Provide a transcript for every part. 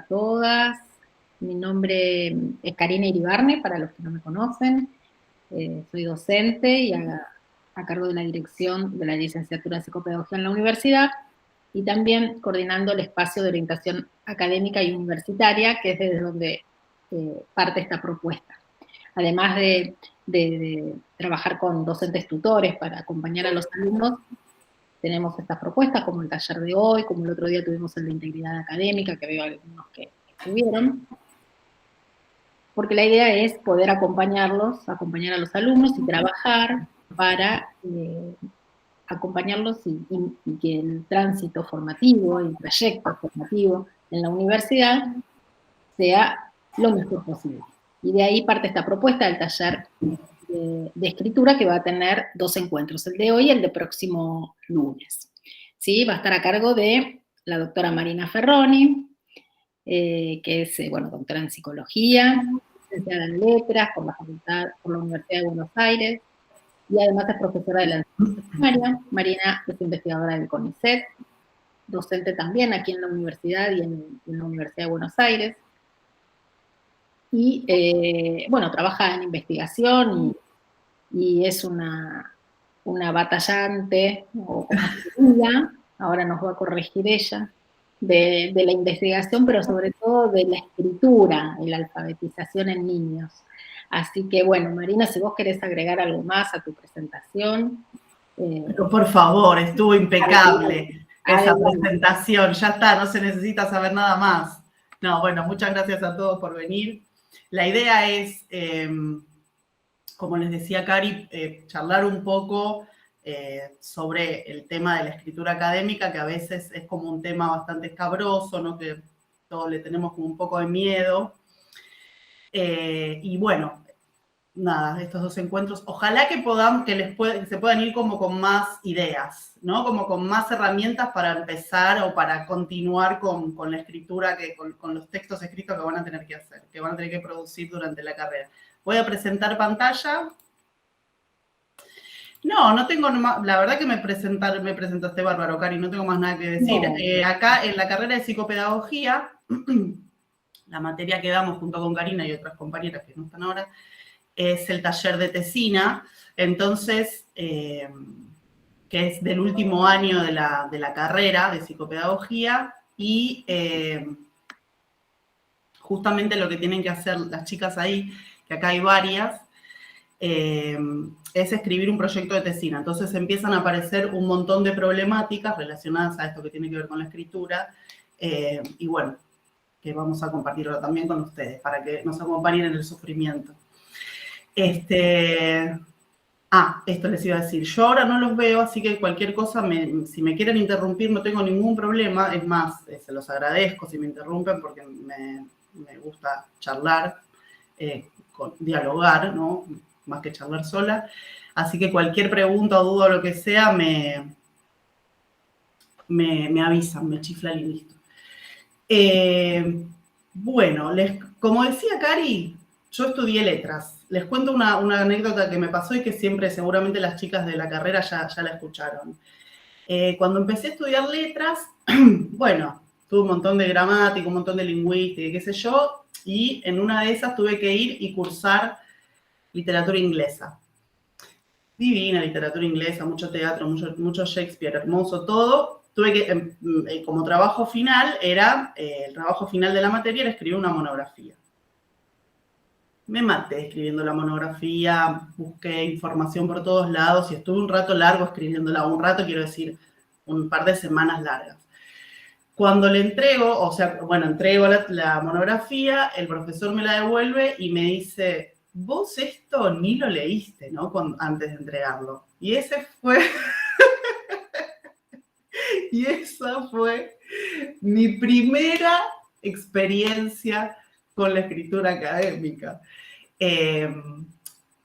Todas. Mi nombre es Karina Iribarne, para los que no me conocen. Soy docente y a cargo de la dirección de la licenciatura en psicopedagogía en la universidad y también coordinando el espacio de orientación académica y universitaria, que es desde donde parte esta propuesta. Además de trabajar con docentes tutores para acompañar a los alumnos, tenemos estas propuestas, como el taller de hoy, como el otro día tuvimos el de integridad académica, que veo algunos que estuvieron, porque la idea es poder acompañar a los alumnos y trabajar para acompañarlos y que el tránsito formativo, el trayecto formativo en la universidad sea lo mejor posible. Y de ahí parte esta propuesta del taller de escritura, que va a tener 2 encuentros, el de hoy y el de próximo lunes. ¿Sí? Va a estar a cargo de la doctora Marina Ferroni, que es, doctora en psicología, licenciada en letras por la Universidad de Buenos Aires, y además es profesora de la enseñanza primaria. Marina es investigadora del CONICET, docente también aquí en la universidad y en la Universidad de Buenos Aires. Y, trabaja en investigación y es una batallante, o como se diga, ahora nos va a corregir ella, de la investigación, pero sobre todo de la escritura y la alfabetización en niños. Así que, bueno, Marina, si vos querés agregar algo más a tu presentación. Pero por favor, estuvo impecable esa presentación, ya está, no se necesita saber nada más. No, bueno, muchas gracias a todos por venir. La idea es, como les decía Cari, charlar un poco sobre el tema de la escritura académica, que a veces es como un tema bastante escabroso, ¿no? Que todos le tenemos como un poco de miedo. Y bueno, nada, estos 2 encuentros, ojalá que se puedan ir como con más ideas, ¿no? Como con más herramientas para empezar o para continuar con la escritura, con los textos escritos que van a tener que hacer, que van a tener que producir durante la carrera. Voy a presentar pantalla. No tengo más, la verdad que me presentaste bárbaro, Cari, no tengo más nada que decir. No. Acá en la carrera de psicopedagogía, la materia que damos junto con Karina y otras compañeras que no están ahora, es el taller de tesina, entonces, que es del último año de la carrera de psicopedagogía, y justamente lo que tienen que hacer las chicas ahí, que acá hay varias, es escribir un proyecto de tesina. Entonces empiezan a aparecer un montón de problemáticas relacionadas a esto que tiene que ver con la escritura, y bueno, que vamos a compartirlo también con ustedes, para que nos acompañen en el sufrimiento. Esto les iba a decir. Yo ahora no los veo, así que cualquier cosa, si me quieren interrumpir, no tengo ningún problema. Es más, se los agradezco si me interrumpen, porque me gusta charlar, dialogar, ¿no? Más que charlar sola. Así que cualquier pregunta o duda o lo que sea, me avisan, me chiflan y listo. Bueno, como decía Cari, yo estudié letras. Les cuento una anécdota que me pasó y que siempre, seguramente las chicas de la carrera ya la escucharon. Cuando empecé a estudiar letras, bueno, tuve un montón de gramática, un montón de lingüística, qué sé yo, y en una de esas tuve que ir y cursar literatura inglesa. Divina literatura inglesa, mucho teatro, mucho Shakespeare, hermoso todo. Tuve que, como trabajo final, el trabajo final de la materia era escribir una monografía. Me maté escribiendo la monografía, busqué información por todos lados y estuve un rato largo escribiéndola. Un rato, quiero decir, un par de semanas largas. Cuando le entrego, entrego la monografía, el profesor me la devuelve y me dice: vos esto ni lo leíste, ¿no? Antes de entregarlo. Y esa fue mi primera experiencia con la escritura académica. En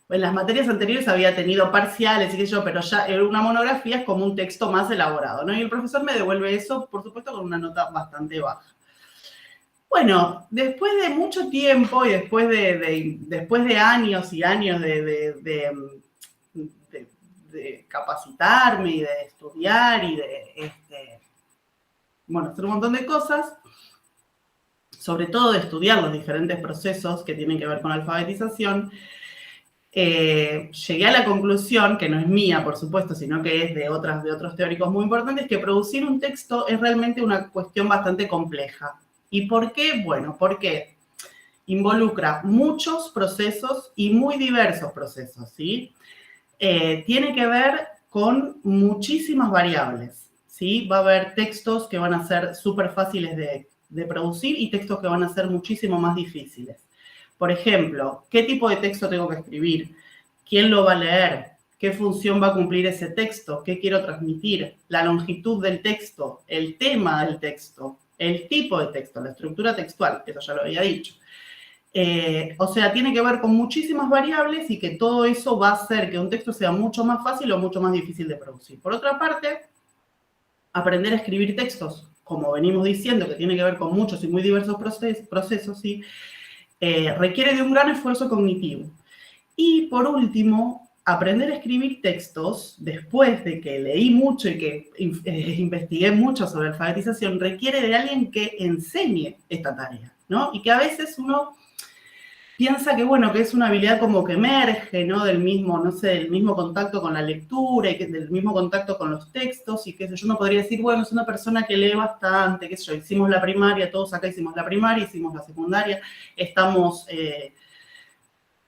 las materias anteriores había tenido parciales y qué sé yo, pero ya una monografía es como un texto más elaborado, ¿no? Y el profesor me devuelve eso, por supuesto, con una nota bastante baja. Bueno, después de mucho tiempo y después de años y años de capacitarme y de estudiar y de hacer un montón de cosas, sobre todo de estudiar los diferentes procesos que tienen que ver con alfabetización, llegué a la conclusión, que no es mía, por supuesto, sino que es de otros teóricos muy importantes, que producir un texto es realmente una cuestión bastante compleja. ¿Y por qué? Bueno, porque involucra muchos procesos y muy diversos procesos, ¿sí? Tiene que ver con muchísimas variables, ¿sí? Va a haber textos que van a ser súper fáciles de producir y textos que van a ser muchísimo más difíciles. Por ejemplo, ¿qué tipo de texto tengo que escribir? ¿Quién lo va a leer? ¿Qué función va a cumplir ese texto? ¿Qué quiero transmitir? La longitud del texto, el tema del texto, el tipo de texto, la estructura textual, eso ya lo había dicho. O sea, tiene que ver con muchísimas variables y que todo eso va a hacer que un texto sea mucho más fácil o mucho más difícil de producir. Por otra parte, aprender a escribir textos, como venimos diciendo, que tiene que ver con muchos y muy diversos procesos, ¿sí? Requiere de un gran esfuerzo cognitivo. Y por último, aprender a escribir textos, después de que leí mucho y que investigué mucho sobre alfabetización, requiere de alguien que enseñe esta tarea, ¿no? Y que a veces uno piensa que, bueno, que es una habilidad como que emerge, ¿no? Del mismo, no sé, del mismo contacto con la lectura y del mismo contacto con los textos y qué sé yo, uno podría decir, bueno, es una persona que lee bastante, qué sé yo, hicimos la primaria, todos acá hicimos la primaria, hicimos la secundaria, estamos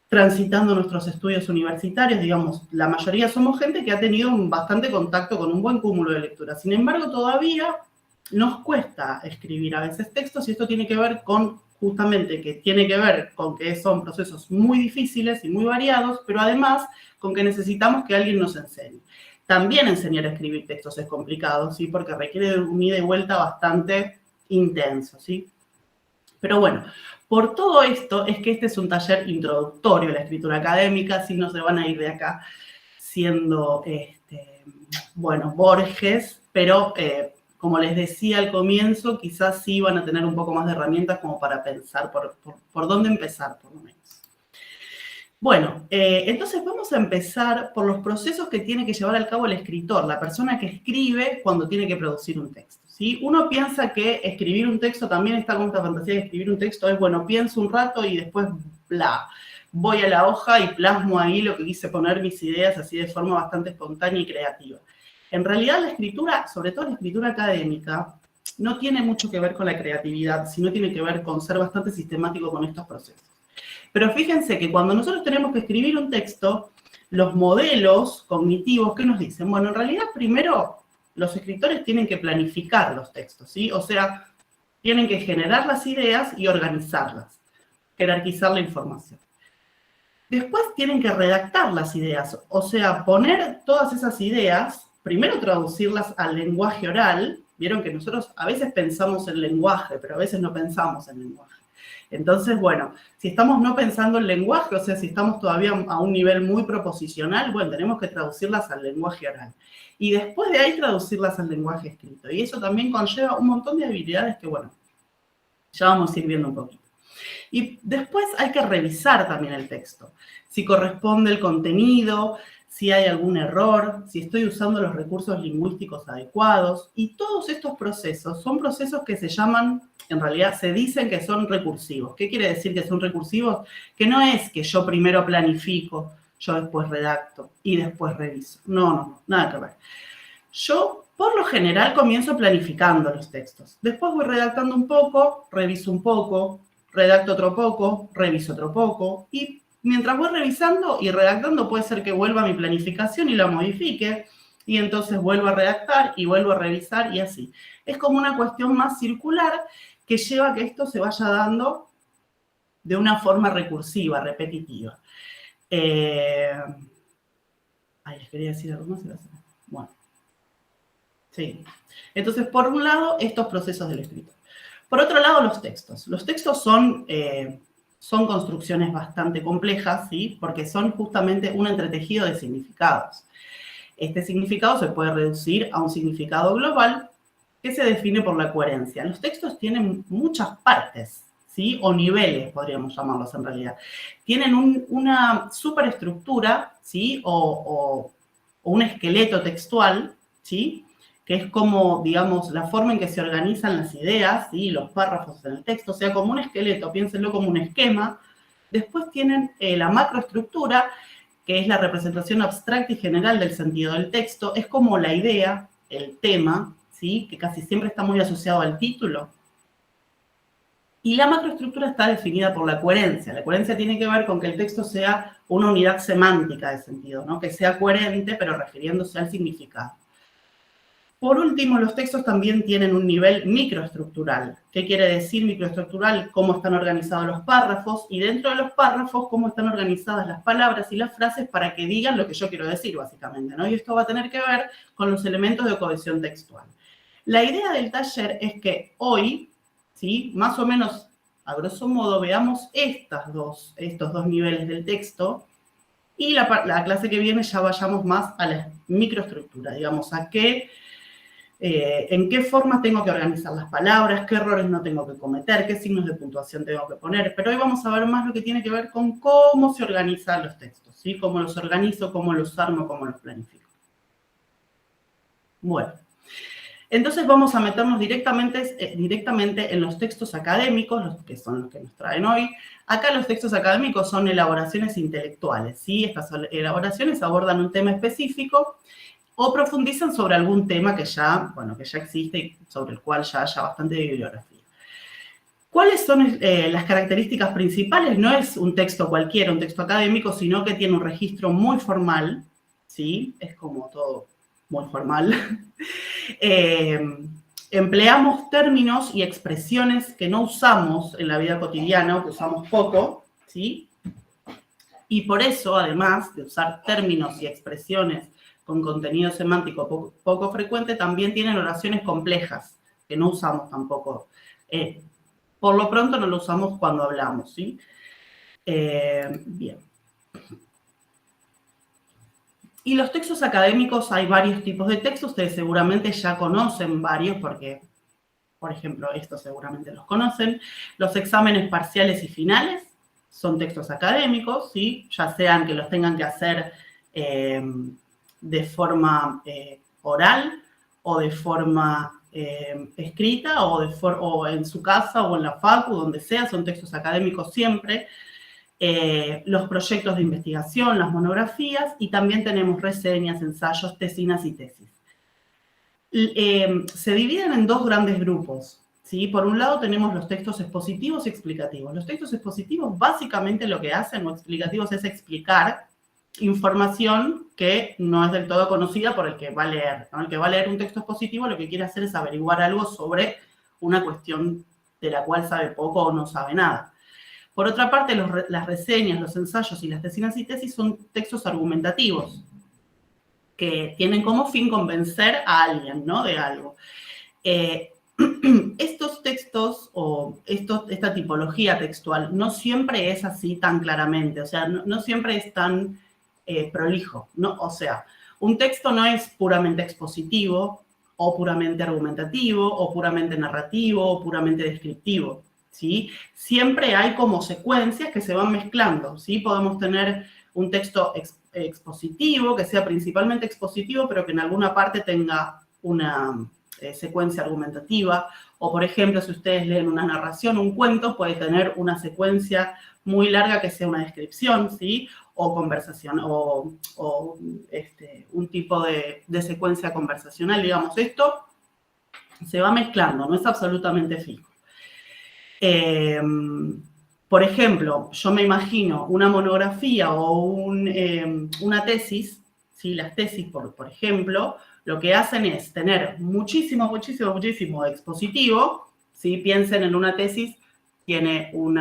transitando nuestros estudios universitarios, digamos, la mayoría somos gente que ha tenido bastante contacto con un buen cúmulo de lectura. Sin embargo, todavía nos cuesta escribir a veces textos y esto tiene que ver con, justamente, que tiene que ver con que son procesos muy difíciles y muy variados, pero además con que necesitamos que alguien nos enseñe. También enseñar a escribir textos es complicado, ¿sí? Porque requiere de un ida y vuelta bastante intenso, ¿sí? Pero bueno, por todo esto es que este es un taller introductorio a la escritura académica, si no se van a ir de acá siendo, bueno, Borges, pero como les decía al comienzo, quizás sí van a tener un poco más de herramientas como para pensar por dónde empezar, por lo menos. Bueno, entonces vamos a empezar por los procesos que tiene que llevar al cabo el escritor, la persona que escribe cuando tiene que producir un texto, ¿sí? Uno piensa que escribir un texto, también está con esta fantasía de escribir un texto, es, bueno, pienso un rato y después, bla, voy a la hoja y plasmo ahí lo que quise poner mis ideas así de forma bastante espontánea y creativa. En realidad la escritura, sobre todo la escritura académica, no tiene mucho que ver con la creatividad, sino tiene que ver con ser bastante sistemático con estos procesos. Pero fíjense que cuando nosotros tenemos que escribir un texto, los modelos cognitivos, ¿qué nos dicen? Bueno, en realidad primero los escritores tienen que planificar los textos, ¿sí? O sea, tienen que generar las ideas y organizarlas, jerarquizar la información. Después tienen que redactar las ideas, o sea, poner todas esas ideas, primero traducirlas al lenguaje oral. Vieron que nosotros a veces pensamos en lenguaje, pero a veces no pensamos en lenguaje. Entonces, bueno, si estamos no pensando en lenguaje, o sea, si estamos todavía a un nivel muy proposicional, bueno, tenemos que traducirlas al lenguaje oral. Y después de ahí traducirlas al lenguaje escrito. Y eso también conlleva un montón de habilidades que, bueno, ya vamos a ir viendo un poquito. Y después hay que revisar también el texto, si corresponde el contenido, si hay algún error, si estoy usando los recursos lingüísticos adecuados. Y todos estos procesos son procesos que se llaman, en realidad se dicen que son recursivos. ¿Qué quiere decir que son recursivos? Que no es que yo primero planifico, yo después redacto y después reviso. No, nada que ver. Yo, por lo general, comienzo planificando los textos. Después voy redactando un poco, reviso un poco, redacto otro poco, reviso otro poco, y mientras voy revisando y redactando puede ser que vuelva a mi planificación y la modifique, y entonces vuelvo a redactar y vuelvo a revisar y así. Es como una cuestión más circular que lleva a que esto se vaya dando de una forma recursiva, repetitiva. Les quería decir algo más. Bueno, sí. Entonces, por un lado, estos procesos del escritor. Por otro lado, los textos. Los textos son construcciones bastante complejas, ¿sí? Porque son justamente un entretejido de significados. Este significado se puede reducir a un significado global que se define por la coherencia. Los textos tienen muchas partes, ¿sí? O niveles, podríamos llamarlos en realidad. Tienen una superestructura, ¿sí? O un esqueleto textual, ¿sí? que es como, digamos, la forma en que se organizan las ideas y los párrafos en el texto, o sea, como un esqueleto, piénsenlo como un esquema. Después tienen la macroestructura, que es la representación abstracta y general del sentido del texto, es como la idea, el tema, ¿sí? Que casi siempre está muy asociado al título. Y la macroestructura está definida por la coherencia. La coherencia tiene que ver con que el texto sea una unidad semántica de sentido, ¿no? Que sea coherente, pero refiriéndose al significado. Por último, los textos también tienen un nivel microestructural. ¿Qué quiere decir microestructural? Cómo están organizados los párrafos y dentro de los párrafos cómo están organizadas las palabras y las frases para que digan lo que yo quiero decir, básicamente, ¿no? Y esto va a tener que ver con los elementos de cohesión textual. La idea del taller es que hoy, ¿sí? Más o menos, a grosso modo, veamos estos dos niveles del texto y la clase que viene ya vayamos más a la microestructura, digamos, a qué... en qué forma tengo que organizar las palabras, qué errores no tengo que cometer, qué signos de puntuación tengo que poner. Pero hoy vamos a ver más lo que tiene que ver con cómo se organizan los textos, ¿sí? Cómo los organizo, cómo los armo, cómo los planifico. Bueno, entonces vamos a meternos directamente en los textos académicos, los que son los que nos traen hoy. Acá los textos académicos son elaboraciones intelectuales, ¿sí? Estas elaboraciones abordan un tema específico o profundizan sobre algún tema que ya existe y sobre el cual ya haya bastante bibliografía. ¿Cuáles son las características principales? No es un texto cualquiera, un texto académico, sino que tiene un registro muy formal, ¿sí? Es como todo muy formal. Empleamos términos y expresiones que no usamos en la vida cotidiana o que usamos poco, ¿sí? Y por eso, además de usar términos y expresiones con contenido semántico poco frecuente, también tienen oraciones complejas, que no usamos tampoco. Por lo pronto no lo usamos cuando hablamos, ¿sí? Bien. Y los textos académicos, hay varios tipos de textos, ustedes seguramente ya conocen varios, porque, por ejemplo, estos seguramente los conocen. Los exámenes parciales y finales son textos académicos, ¿sí? Ya sean que los tengan que hacer de forma oral o de forma escrita o en su casa o en la facu, donde sea, son textos académicos siempre. Los proyectos de investigación, las monografías y también tenemos reseñas, ensayos, tesinas y tesis. Se dividen en dos grandes grupos, ¿sí? Por un lado tenemos los textos expositivos y explicativos. Los textos expositivos básicamente lo que hacen, o explicativos, es explicar información que no es del todo conocida por el que va a leer, ¿no? El que va a leer un texto expositivo lo que quiere hacer es averiguar algo sobre una cuestión de la cual sabe poco o no sabe nada. Por otra parte, las reseñas, los ensayos y las tesinas y tesis son textos argumentativos que tienen como fin convencer a alguien, ¿no? De algo. Estos textos o esta tipología textual no siempre es así tan claramente, o sea, no siempre es tan prolijo, ¿no? O sea, un texto no es puramente expositivo o puramente argumentativo o puramente narrativo o puramente descriptivo, ¿sí? Siempre hay como secuencias que se van mezclando, ¿sí? Podemos tener un texto expositivo, que sea principalmente expositivo, pero que en alguna parte tenga una secuencia argumentativa, o por ejemplo, si ustedes leen una narración, un cuento, puede tener una secuencia muy larga que sea una descripción, ¿sí? O conversación, o un tipo de secuencia conversacional, digamos. Esto se va mezclando, no es absolutamente fijo. Por ejemplo, yo me imagino una monografía o una tesis, ¿sí? Las tesis, por ejemplo, lo que hacen es tener muchísimo expositivo, ¿sí? Piensen en una tesis, tiene un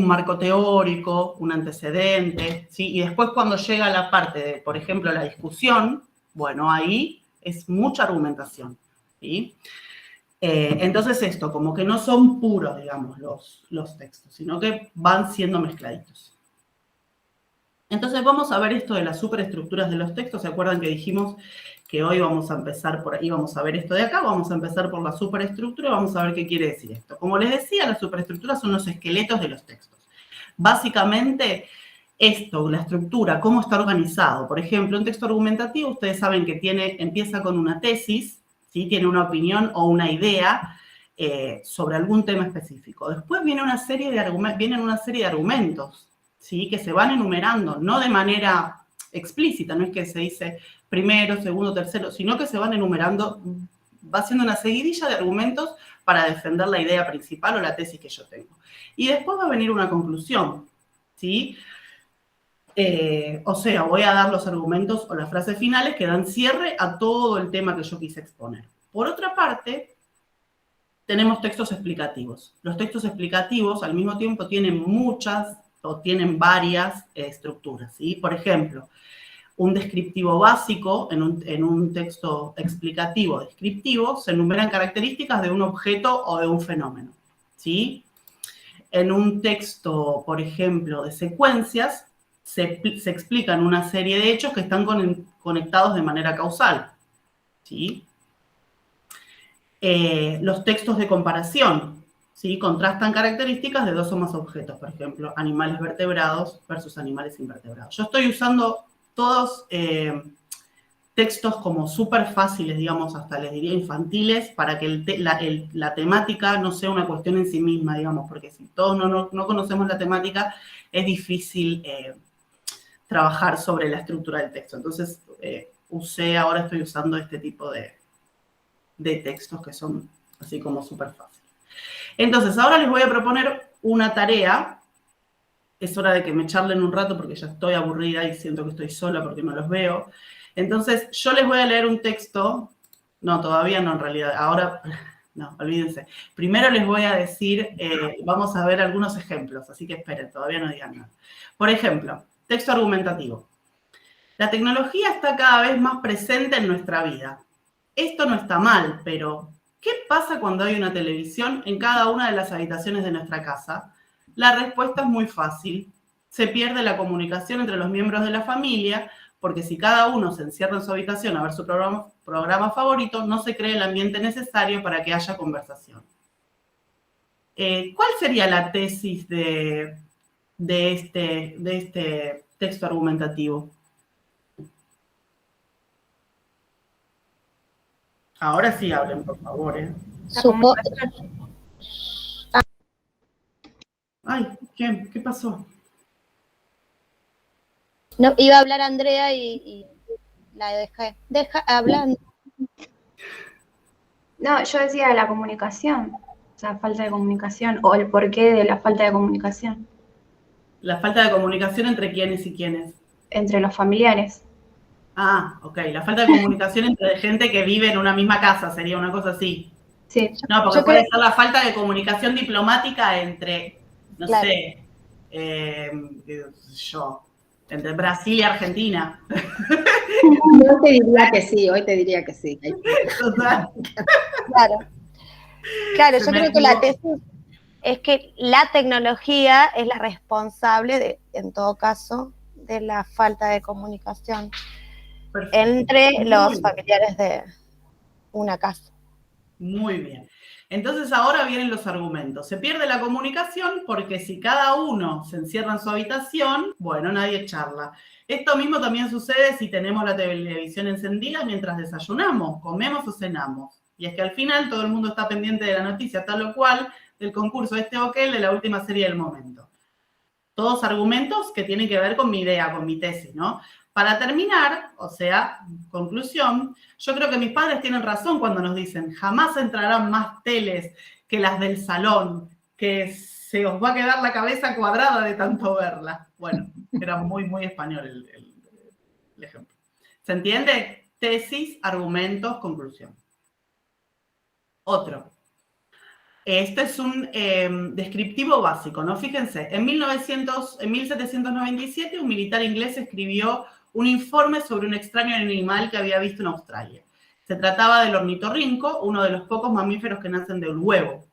marco teórico, un antecedente, ¿sí? Y después cuando llega la parte de, por ejemplo, la discusión, bueno, ahí es mucha argumentación, ¿sí? Entonces esto, como que no son puros, digamos, los textos, sino que van siendo mezcladitos. Entonces vamos a ver esto de las superestructuras de los textos. ¿Se acuerdan que dijimos que hoy vamos a empezar por ahí, vamos a ver esto de acá? Vamos a empezar por la superestructura y vamos a ver qué quiere decir esto. Como les decía, las superestructuras son los esqueletos de los textos. Básicamente esto, la estructura, cómo está organizado. Por ejemplo, un texto argumentativo, ustedes saben que empieza con una tesis, ¿sí? Tiene una opinión o una idea sobre algún tema específico. Después vienen una serie de argumentos, ¿sí? Que se van enumerando, no de manera explícita, no es que se dice primero, segundo, tercero, sino que se van enumerando, va haciendo una seguidilla de argumentos para defender la idea principal o la tesis que yo tengo. Y después va a venir una conclusión, ¿sí? O sea, voy a dar los argumentos o las frases finales que dan cierre a todo el tema que yo quise exponer. Por otra parte, tenemos textos explicativos. Los textos explicativos al mismo tiempo tienen muchas o tienen varias estructuras, ¿sí? Por ejemplo, un descriptivo básico, en un texto explicativo descriptivo, se enumeran características de un objeto o de un fenómeno, ¿sí? En un texto, por ejemplo, de secuencias, se explican una serie de hechos que están conectados de manera causal, ¿sí? Los textos de comparación, ¿sí? Contrastan características de dos o más objetos, por ejemplo, animales vertebrados versus animales invertebrados. Yo estoy usando todos textos como súper fáciles, digamos, hasta les diría infantiles, para que la temática no sea una cuestión en sí misma, digamos, porque si todos no conocemos la temática, es difícil trabajar sobre la estructura del texto. Entonces, ahora estoy usando este tipo de textos que son así como súper fáciles. Entonces, ahora les voy a proponer una tarea. Es hora de que me charlen un rato porque ya estoy aburrida y siento que estoy sola porque no los veo. Entonces, yo les voy a leer un texto. No, todavía no, en realidad. Ahora, no, olvídense. Primero les voy a decir, vamos a ver algunos ejemplos, así que esperen, todavía no digan nada. Por ejemplo, texto argumentativo. La tecnología está cada vez más presente en nuestra vida. Esto no está mal, pero ¿qué pasa cuando hay una televisión en cada una de las habitaciones de nuestra casa? La respuesta es muy fácil. Se pierde la comunicación entre los miembros de la familia, porque si cada uno se encierra en su habitación a ver su programa favorito, no se crea el ambiente necesario para que haya conversación. ¿Cuál sería la tesis de este texto argumentativo? Ahora sí hablen, por favor. Ay, ¿qué pasó? No, iba a hablar Andrea y la dejé. Hablando. No, yo decía la comunicación, o sea, falta de comunicación, o el porqué de la falta de comunicación. La falta de comunicación entre quiénes y quiénes. Entre los familiares. Ah, ok. La falta de comunicación entre gente que vive en una misma casa, sería una cosa así. Sí. No, porque puede ser la falta de comunicación diplomática entre, no Claro. sé, entre Brasil y Argentina. Hoy te diría que sí. Claro, yo creo que la tesis es que la tecnología es la responsable, en todo caso, de la falta de comunicación. Perfecto. Entre los familiares de una casa. Muy bien. Entonces ahora vienen los argumentos. Se pierde la comunicación porque si cada uno se encierra en su habitación, bueno, nadie charla. Esto mismo también sucede si tenemos la televisión encendida mientras desayunamos, comemos o cenamos. Y es que al final todo el mundo está pendiente de la noticia, tal o cual, del concurso este o aquel, de la última serie del momento. Todos argumentos que tienen que ver con mi idea, con mi tesis, ¿no? Para terminar, o sea, conclusión, yo creo que mis padres tienen razón cuando nos dicen, jamás entrarán más teles que las del salón, que se os va a quedar la cabeza cuadrada de tanto verla. Bueno, era muy, muy español el ejemplo. ¿Se entiende? Tesis, argumentos, conclusión. Otro. Este es un descriptivo básico, ¿no? Fíjense, en 1797 un militar inglés escribió un informe sobre un extraño animal que había visto en Australia. Se trataba del ornitorrinco, uno de los pocos mamíferos que nacen del huevo.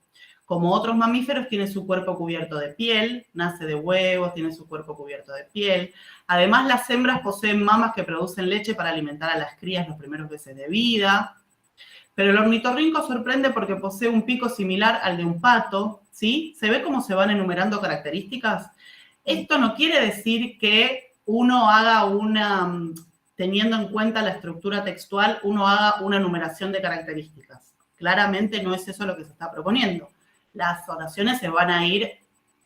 Como otros mamíferos, tiene su cuerpo cubierto de piel, nace de huevos, tiene su cuerpo cubierto de piel. Además, las hembras poseen mamas que producen leche para alimentar a las crías los primeros meses de vida. Pero el ornitorrinco sorprende porque posee un pico similar al de un pato, ¿sí? ¿Se ve cómo se van enumerando características? Esto no quiere decir que uno haga teniendo en cuenta la estructura textual, uno haga una numeración de características. Claramente no es eso lo que se está proponiendo. Las oraciones se van a ir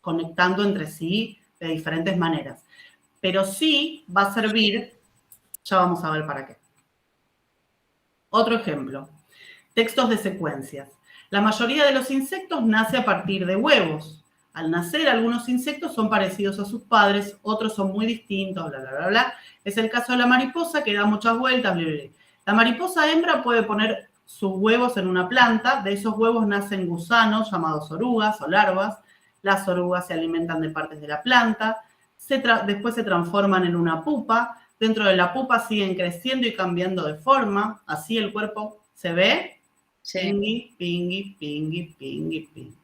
conectando entre sí de diferentes maneras. Pero sí va a servir, ya vamos a ver para qué. Otro ejemplo, textos de secuencias. La mayoría de los insectos nace a partir de huevos. Al nacer, algunos insectos son parecidos a sus padres, otros son muy distintos, bla, bla, bla, bla. Es el caso de la mariposa, que da muchas vueltas, bla, bla, bla. La mariposa hembra puede poner sus huevos en una planta. De esos huevos nacen gusanos llamados orugas o larvas. Las orugas se alimentan de partes de la planta. Después se transforman en una pupa. Dentro de la pupa siguen creciendo y cambiando de forma. Así el cuerpo se ve. Sí. Pingui, pingui, pingui, pingui, pingui.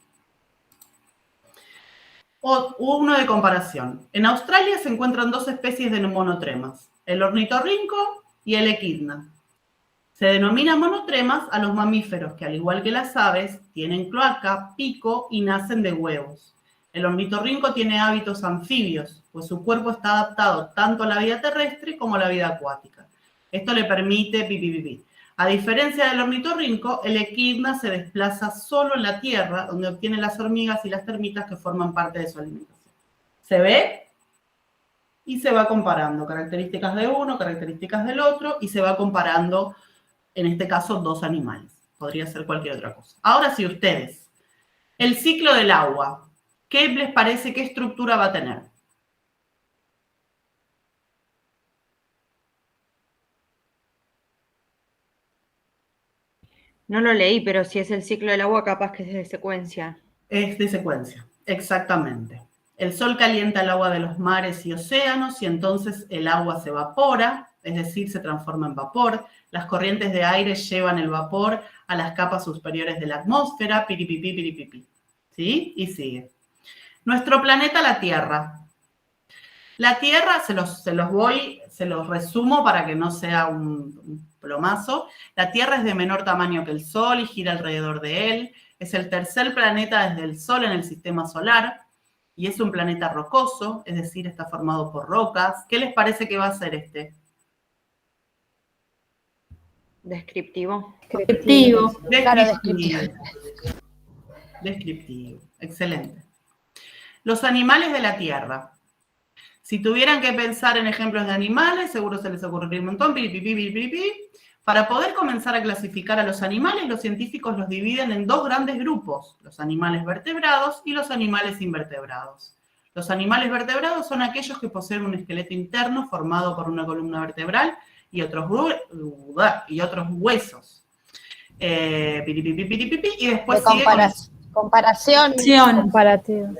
Uno de comparación. En Australia se encuentran dos especies de monotremas, el ornitorrinco y el equidna. Se denominan monotremas a los mamíferos que, al igual que las aves, tienen cloaca, pico y nacen de huevos. El ornitorrinco tiene hábitos anfibios, pues su cuerpo está adaptado tanto a la vida terrestre como a la vida acuática. Esto le permite A diferencia del ornitorrinco, el equidna se desplaza solo en la tierra, donde obtiene las hormigas y las termitas que forman parte de su alimentación. ¿Se ve? Y se va comparando características de uno, características del otro, y se va comparando, en este caso, dos animales. Podría ser cualquier otra cosa. Ahora sí, ustedes. El ciclo del agua. ¿Qué les parece? ¿Qué estructura va a tener? No lo leí, pero si es el ciclo del agua, capaz que es de secuencia. Es de secuencia, exactamente. El sol calienta el agua de los mares y océanos y entonces el agua se evapora, es decir, se transforma en vapor. Las corrientes de aire llevan el vapor a las capas superiores de la atmósfera, piripipí, piripipí. ¿Sí? Y sigue. Nuestro planeta, la Tierra. La Tierra, se los resumo para que no sea un plomazo. La Tierra es de menor tamaño que el Sol y gira alrededor de él. Es el tercer planeta desde el Sol en el sistema solar y es un planeta rocoso, es decir, está formado por rocas. ¿Qué les parece que va a ser este? Descriptivo. Descriptivo. Descriptivo. Excelente. Los animales de la Tierra. Si tuvieran que pensar en ejemplos de animales, seguro se les ocurriría un montón. Para poder comenzar a clasificar a los animales, los científicos los dividen en dos grandes grupos, los animales vertebrados y los animales invertebrados. Los animales vertebrados son aquellos que poseen un esqueleto interno formado por una columna vertebral y otros huesos. Y después sigue comparación. Comparativo.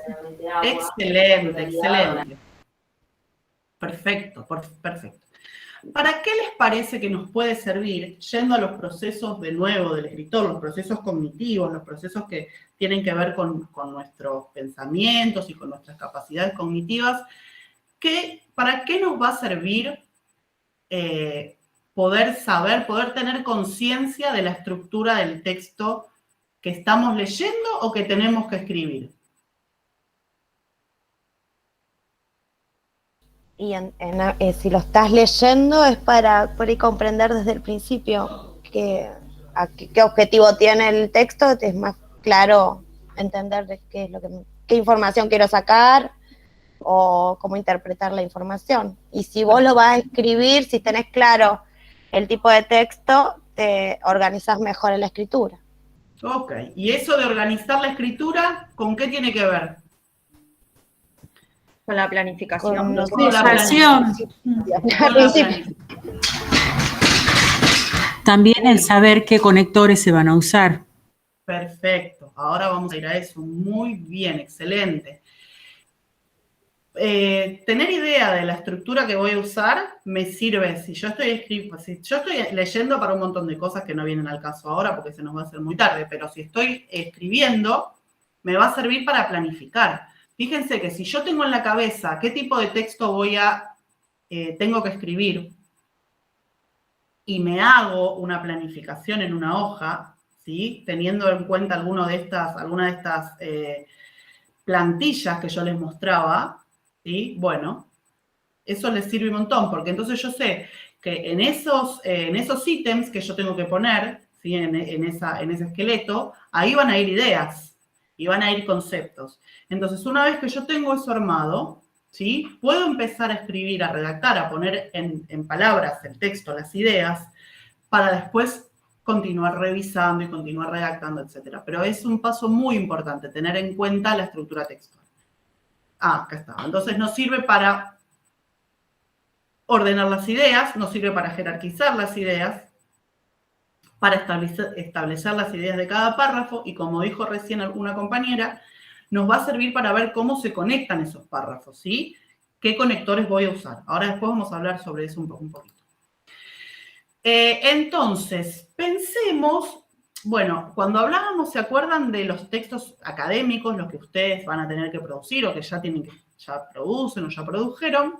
Excelente, excelente. Perfecto, perfecto. ¿Para qué les parece que nos puede servir, yendo a los procesos de nuevo del escritor, los procesos cognitivos, los procesos que tienen que ver con nuestros pensamientos y con nuestras capacidades cognitivas, ¿para qué nos va a servir poder tener conciencia de la estructura del texto que estamos leyendo o que tenemos que escribir? Y si lo estás leyendo es para por ahí comprender desde el principio qué objetivo tiene el texto, es más claro entender qué información quiero sacar o cómo interpretar la información. Y si vos lo vas a escribir, si tenés claro el tipo de texto, te organizás mejor en la escritura. Ok, y eso de organizar la escritura, ¿con qué tiene que ver? Con la planificación. Con la planificación. También el saber qué conectores se van a usar. Perfecto, ahora vamos a ir a eso. Muy bien, excelente. Tener idea de la estructura que voy a usar me sirve. Si yo estoy leyendo para un montón de cosas que no vienen al caso ahora porque se nos va a hacer muy tarde, pero si estoy escribiendo, me va a servir para planificar. Fíjense que si yo tengo en la cabeza qué tipo de texto tengo que escribir y me hago una planificación en una hoja, ¿sí? Teniendo en cuenta alguna de estas plantillas que yo les mostraba, ¿sí? ¿sí? Bueno, eso les sirve un montón, porque entonces yo sé que en esos ítems que yo tengo que poner, ¿sí? en ese esqueleto, ahí van a ir ideas y van a ir conceptos. Entonces, una vez que yo tengo eso armado, ¿sí? Puedo empezar a escribir, a redactar, a poner en palabras el texto, las ideas, para después continuar revisando y continuar redactando, etc. Pero es un paso muy importante, tener en cuenta la estructura textual. Ah, acá está. Entonces nos sirve para ordenar las ideas, nos sirve para jerarquizar las ideas, para establecer las ideas de cada párrafo y, como dijo recién alguna compañera, nos va a servir para ver cómo se conectan esos párrafos, ¿sí? ¿Qué conectores voy a usar? Ahora después vamos a hablar sobre eso un poquito. Entonces, pensemos, bueno, cuando hablábamos, ¿se acuerdan de los textos académicos, los que ustedes van a tener que producir o que ya producen o ya produjeron?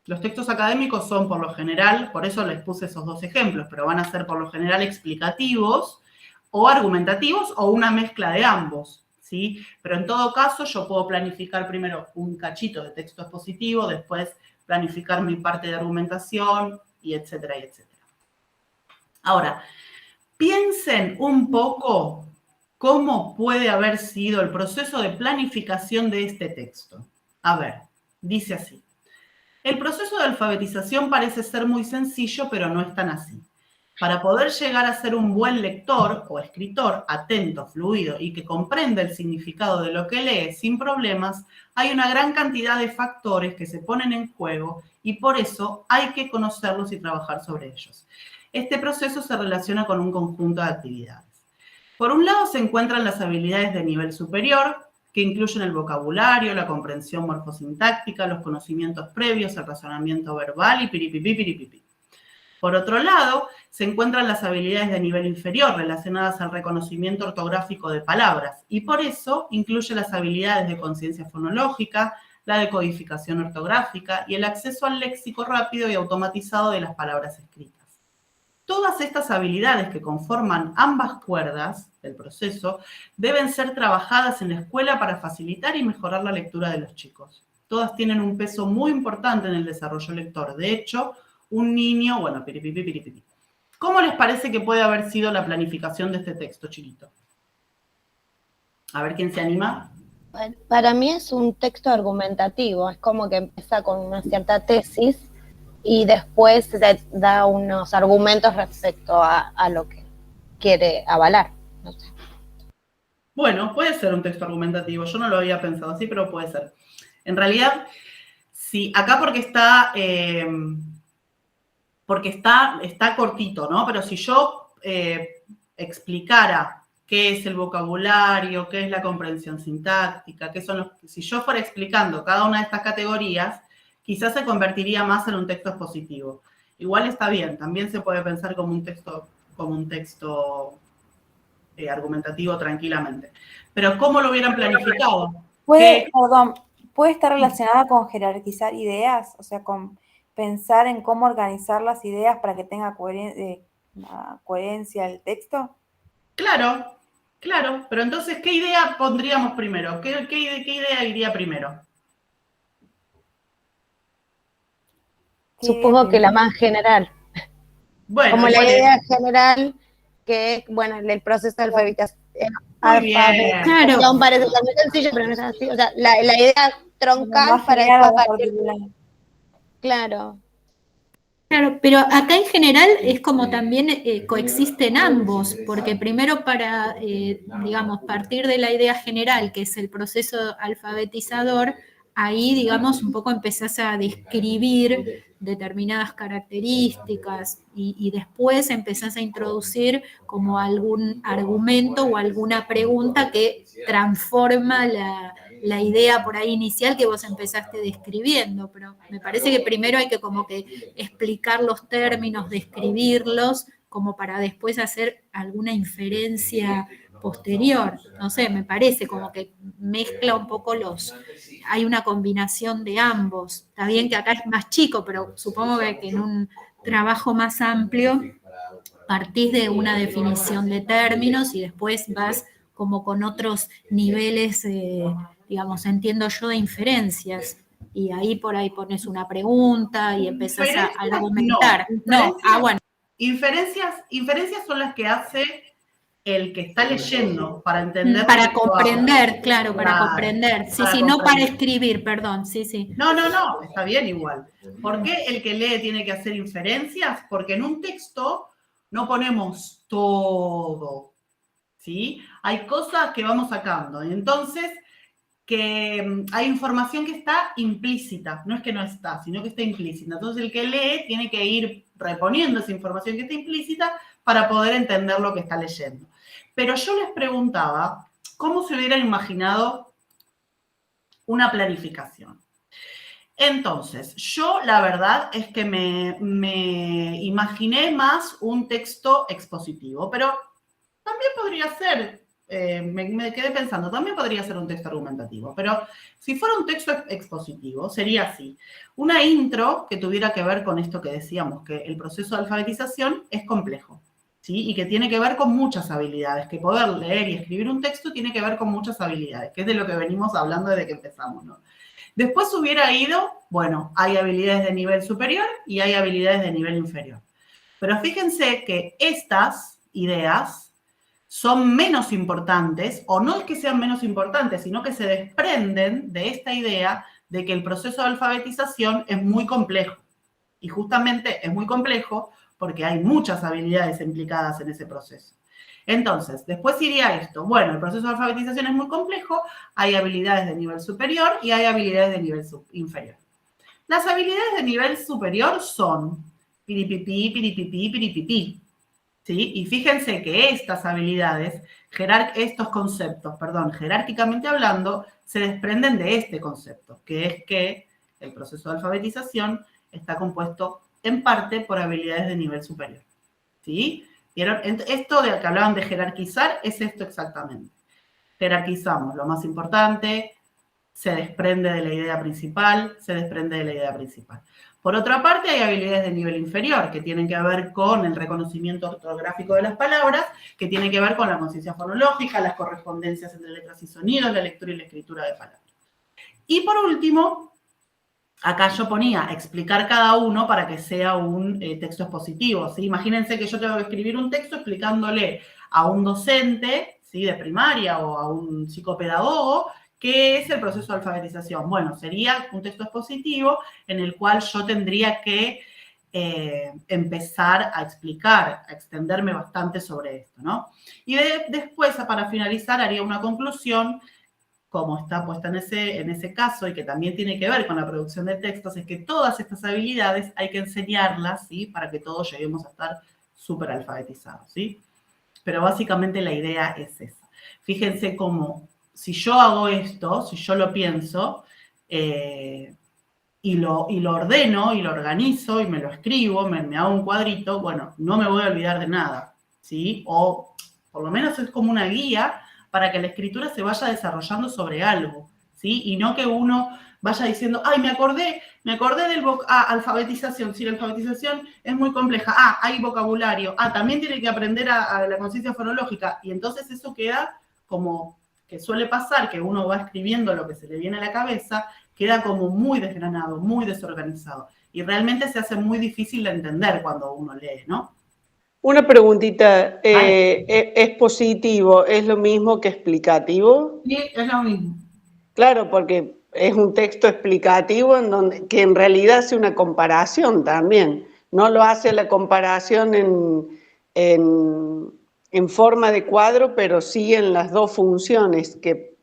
Los textos académicos son por lo general, por eso les puse esos dos ejemplos, pero van a ser por lo general explicativos o argumentativos o una mezcla de ambos, ¿sí? Pero en todo caso yo puedo planificar primero un cachito de texto expositivo, después planificar mi parte de argumentación y etcétera, y etcétera. Ahora, piensen un poco cómo puede haber sido el proceso de planificación de este texto. A ver, dice así. El proceso de alfabetización parece ser muy sencillo, pero no es tan así. Para poder llegar a ser un buen lector o escritor atento, fluido y que comprenda el significado de lo que lee sin problemas, hay una gran cantidad de factores que se ponen en juego y por eso hay que conocerlos y trabajar sobre ellos. Este proceso se relaciona con un conjunto de actividades. Por un lado se encuentran las habilidades de nivel superior, que incluyen el vocabulario, la comprensión morfosintáctica, los conocimientos previos, el razonamiento verbal y piripipi. Por otro lado, se encuentran las habilidades de nivel inferior relacionadas al reconocimiento ortográfico de palabras y por eso incluye las habilidades de conciencia fonológica, la decodificación ortográfica y el acceso al léxico rápido y automatizado de las palabras escritas. Todas estas habilidades que conforman ambas cuerdas del proceso deben ser trabajadas en la escuela para facilitar y mejorar la lectura de los chicos. Todas tienen un peso muy importante en el desarrollo lector. De hecho, un niño, bueno, piripipi. ¿Cómo les parece que puede haber sido la planificación de este texto, chiquito? A ver, ¿quién se anima? Para mí es un texto argumentativo, es como que empieza con una cierta tesis y después da unos argumentos respecto a lo que quiere avalar. No sé. Bueno, puede ser un texto argumentativo, yo no lo había pensado así, pero puede ser. En realidad, sí, acá porque está cortito, ¿no? Pero si yo explicara qué es el vocabulario, qué es la comprensión sintáctica, si yo fuera explicando cada una de estas categorías, quizás se convertiría más en un texto expositivo. Igual está bien, también se puede pensar como un texto argumentativo tranquilamente. Pero ¿cómo lo hubieran planificado? ¿Puede estar relacionada con jerarquizar ideas? O sea, con pensar en cómo organizar las ideas para que tenga coherencia el texto. Claro, pero entonces, ¿qué idea pondríamos primero? ¿Qué idea iría primero? Supongo que la más general. Bueno, como la idea general que, bueno, el proceso de alfabetización parece ser muy sencillo, pero no es así. O sea, la idea troncal para después partir. Claro. Claro, pero acá en general es como también coexisten ambos, porque primero para, digamos, partir de la idea general, que es el proceso alfabetizador, ahí, digamos, un poco empezás a describir determinadas características y después empezás a introducir como algún argumento o alguna pregunta que transforma la idea por ahí inicial que vos empezaste describiendo, pero me parece que primero hay que como que explicar los términos, describirlos, como para después hacer alguna inferencia posterior. No sé, me parece como que mezcla un poco hay una combinación de ambos. Está bien que acá es más chico, pero supongo que en un trabajo más amplio partís de una definición de términos y después vas como con otros niveles, digamos, entiendo yo, de inferencias. y ahí por ahí pones una pregunta y empezás a Inferencias, argumentar. no. Bueno. Inferencias son las que hace el que está leyendo para entender. Para comprender, claro, para Claro, comprender. Sí, para sí, no para comprender. escribir, perdón, sí, sí. No, está bien igual. ¿Por qué el que lee tiene que hacer inferencias? Porque en un texto no ponemos todo, ¿sí? Hay cosas que vamos sacando. Entonces, que hay información que está implícita. No es que no está, sino que está implícita. Entonces, el que lee tiene que ir reponiendo esa información que está implícita para poder entender lo que está leyendo. Pero yo les preguntaba cómo se hubieran imaginado una planificación. Entonces, yo la verdad es que me imaginé más un texto expositivo, pero también podría ser, me quedé pensando, también podría ser un texto argumentativo, pero si fuera un texto expositivo, sería así. Una intro que tuviera que ver con esto que decíamos, que el proceso de alfabetización es complejo, ¿sí? Y que tiene que ver con muchas habilidades, que poder leer y escribir un texto tiene que ver con muchas habilidades, que es de lo que venimos hablando desde que empezamos, ¿no? Después hubiera ido, bueno, hay habilidades de nivel superior y hay habilidades de nivel inferior. Pero fíjense que estas ideas son menos importantes, o no es que sean menos importantes, sino que se desprenden de esta idea de que el proceso de alfabetización es muy complejo. Y justamente es muy complejo porque hay muchas habilidades implicadas en ese proceso. Entonces, después iría esto. Bueno, el proceso de alfabetización es muy complejo, hay habilidades de nivel superior y hay habilidades de nivel inferior. Las habilidades de nivel superior son piripipí, piripipí, piripipí, ¿sí? Y fíjense que estas habilidades, jerárquicamente hablando, se desprenden de este concepto, que es que el proceso de alfabetización está compuesto en parte por habilidades de nivel superior, ¿sí? ¿Vieron? Esto de que hablaban de jerarquizar es esto exactamente. Jerarquizamos lo más importante, se desprende de la idea principal, Por otra parte, hay habilidades de nivel inferior que tienen que ver con el reconocimiento ortográfico de las palabras, que tienen que ver con la conciencia fonológica, las correspondencias entre letras y sonidos, la lectura y la escritura de palabras. Y por último, acá yo ponía explicar cada uno para que sea un texto expositivo, ¿sí? Imagínense que yo tengo que escribir un texto explicándole a un docente, ¿sí?, de primaria o a un psicopedagogo qué es el proceso de alfabetización. Bueno, sería un texto expositivo en el cual yo tendría que empezar a explicar, a extenderme bastante sobre esto, ¿no? Y después, para finalizar, haría una conclusión, como está puesta en ese caso y que también tiene que ver con la producción de textos, es que todas estas habilidades hay que enseñarlas, ¿sí?, para que todos lleguemos a estar súper alfabetizados, ¿sí? Pero básicamente la idea es esa. Fíjense cómo, si yo hago esto, si yo lo pienso, y lo ordeno, y lo organizo, y me lo escribo, me hago un cuadrito, bueno, no me voy a olvidar de nada, ¿sí? O por lo menos es como una guía para que la escritura se vaya desarrollando sobre algo, ¿sí? Y no que uno vaya diciendo, ay, me acordé del alfabetización. Sí, la alfabetización es muy compleja. Ah, hay vocabulario. Ah, también tiene que aprender a la conciencia fonológica. Y entonces eso queda como que suele pasar, que uno va escribiendo lo que se le viene a la cabeza, queda como muy desgranado, muy desorganizado. Y realmente se hace muy difícil de entender cuando uno lee, ¿no? Una preguntita, ¿expositivo es lo mismo que explicativo? Sí, es lo mismo. Claro, porque es un texto explicativo que en realidad hace una comparación también. No lo hace la comparación en forma de cuadro, pero sí en las dos funciones que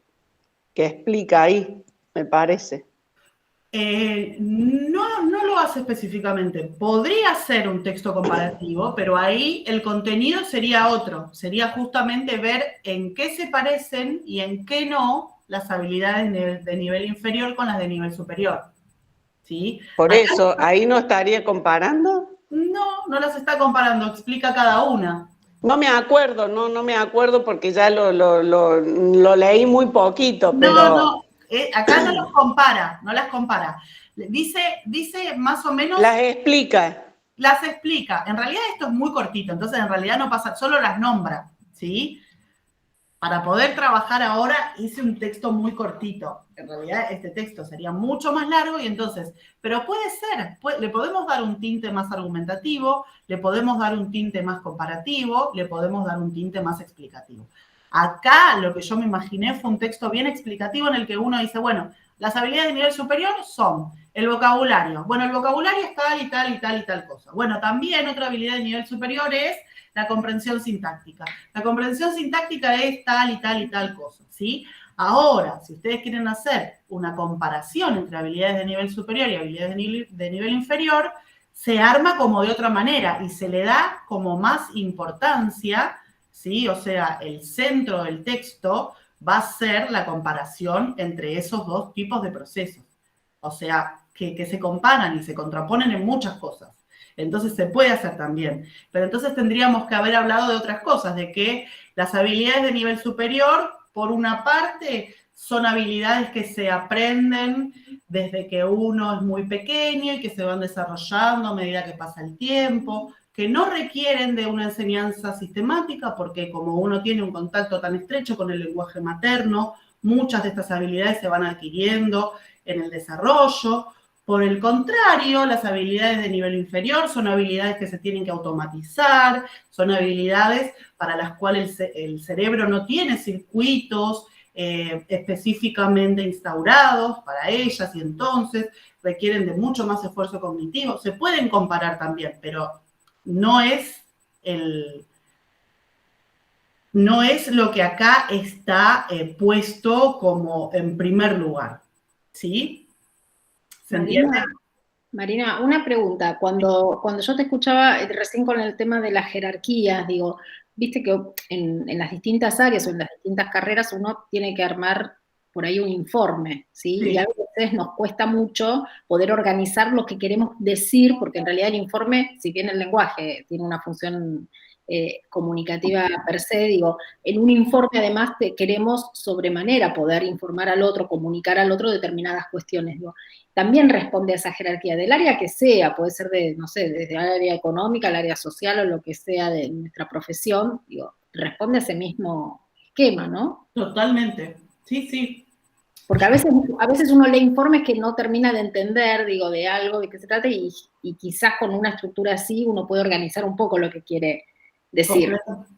explica ahí, me parece. No lo hace específicamente. Podría ser un texto comparativo, pero ahí el contenido sería otro. Sería justamente ver en qué se parecen y en qué no las habilidades de nivel inferior con las de nivel superior, ¿sí? Por eso, ¿ahí no estaría comparando? No las está comparando, explica cada una. No me acuerdo porque ya lo leí muy poquito, pero... No, acá no las compara. Dice más o menos... Las explica. En realidad esto es muy cortito, entonces en realidad no pasa, solo las nombra, ¿sí? Para poder trabajar ahora hice un texto muy cortito. En realidad este texto sería mucho más largo y entonces, pero puede ser, le podemos dar un tinte más argumentativo, le podemos dar un tinte más comparativo, le podemos dar un tinte más explicativo. Acá lo que yo me imaginé fue un texto bien explicativo en el que uno dice, bueno, las habilidades de nivel superior son el vocabulario. Bueno, el vocabulario es tal y tal y tal y tal cosa. Bueno, también otra habilidad de nivel superior es la comprensión sintáctica. La comprensión sintáctica es tal y tal y tal cosa, ¿sí? Ahora, si ustedes quieren hacer una comparación entre habilidades de nivel superior y habilidades de nivel inferior, se arma como de otra manera y se le da como más importancia, ¿sí? O sea, el centro del texto va a ser la comparación entre esos dos tipos de procesos. O sea, que se comparan y se contraponen en muchas cosas. Entonces se puede hacer también. Pero entonces tendríamos que haber hablado de otras cosas, de que las habilidades de nivel superior, por una parte, son habilidades que se aprenden desde que uno es muy pequeño y que se van desarrollando a medida que pasa el tiempo, que no requieren de una enseñanza sistemática, porque como uno tiene un contacto tan estrecho con el lenguaje materno, muchas de estas habilidades se van adquiriendo en el desarrollo. Por el contrario, las habilidades de nivel inferior son habilidades que se tienen que automatizar, son habilidades para las cuales el cerebro no tiene circuitos específicamente instaurados para ellas y entonces requieren de mucho más esfuerzo cognitivo. Se pueden comparar también, pero no es lo que acá está puesto como en primer lugar, ¿sí? ¿Se entiende? Marina, una pregunta. Cuando yo te escuchaba recién con el tema de las jerarquías, digo, viste que en las distintas áreas o en las distintas carreras uno tiene que armar por ahí un informe, ¿sí? Sí. Y a veces nos cuesta mucho poder organizar lo que queremos decir, porque en realidad el informe, si bien el lenguaje tiene una función comunicativa per se, digo, en un informe además queremos sobremanera poder informar al otro, comunicar al otro determinadas cuestiones, digo. También responde a esa jerarquía, del área que sea, puede ser de, no sé, desde el área económica, el área social o lo que sea de nuestra profesión, digo, responde a ese mismo esquema, ¿no? Totalmente, sí, sí. Porque a veces uno lee informes que no termina de entender, digo, de algo de qué se trata y quizás con una estructura así uno puede organizar un poco lo que quiere decir.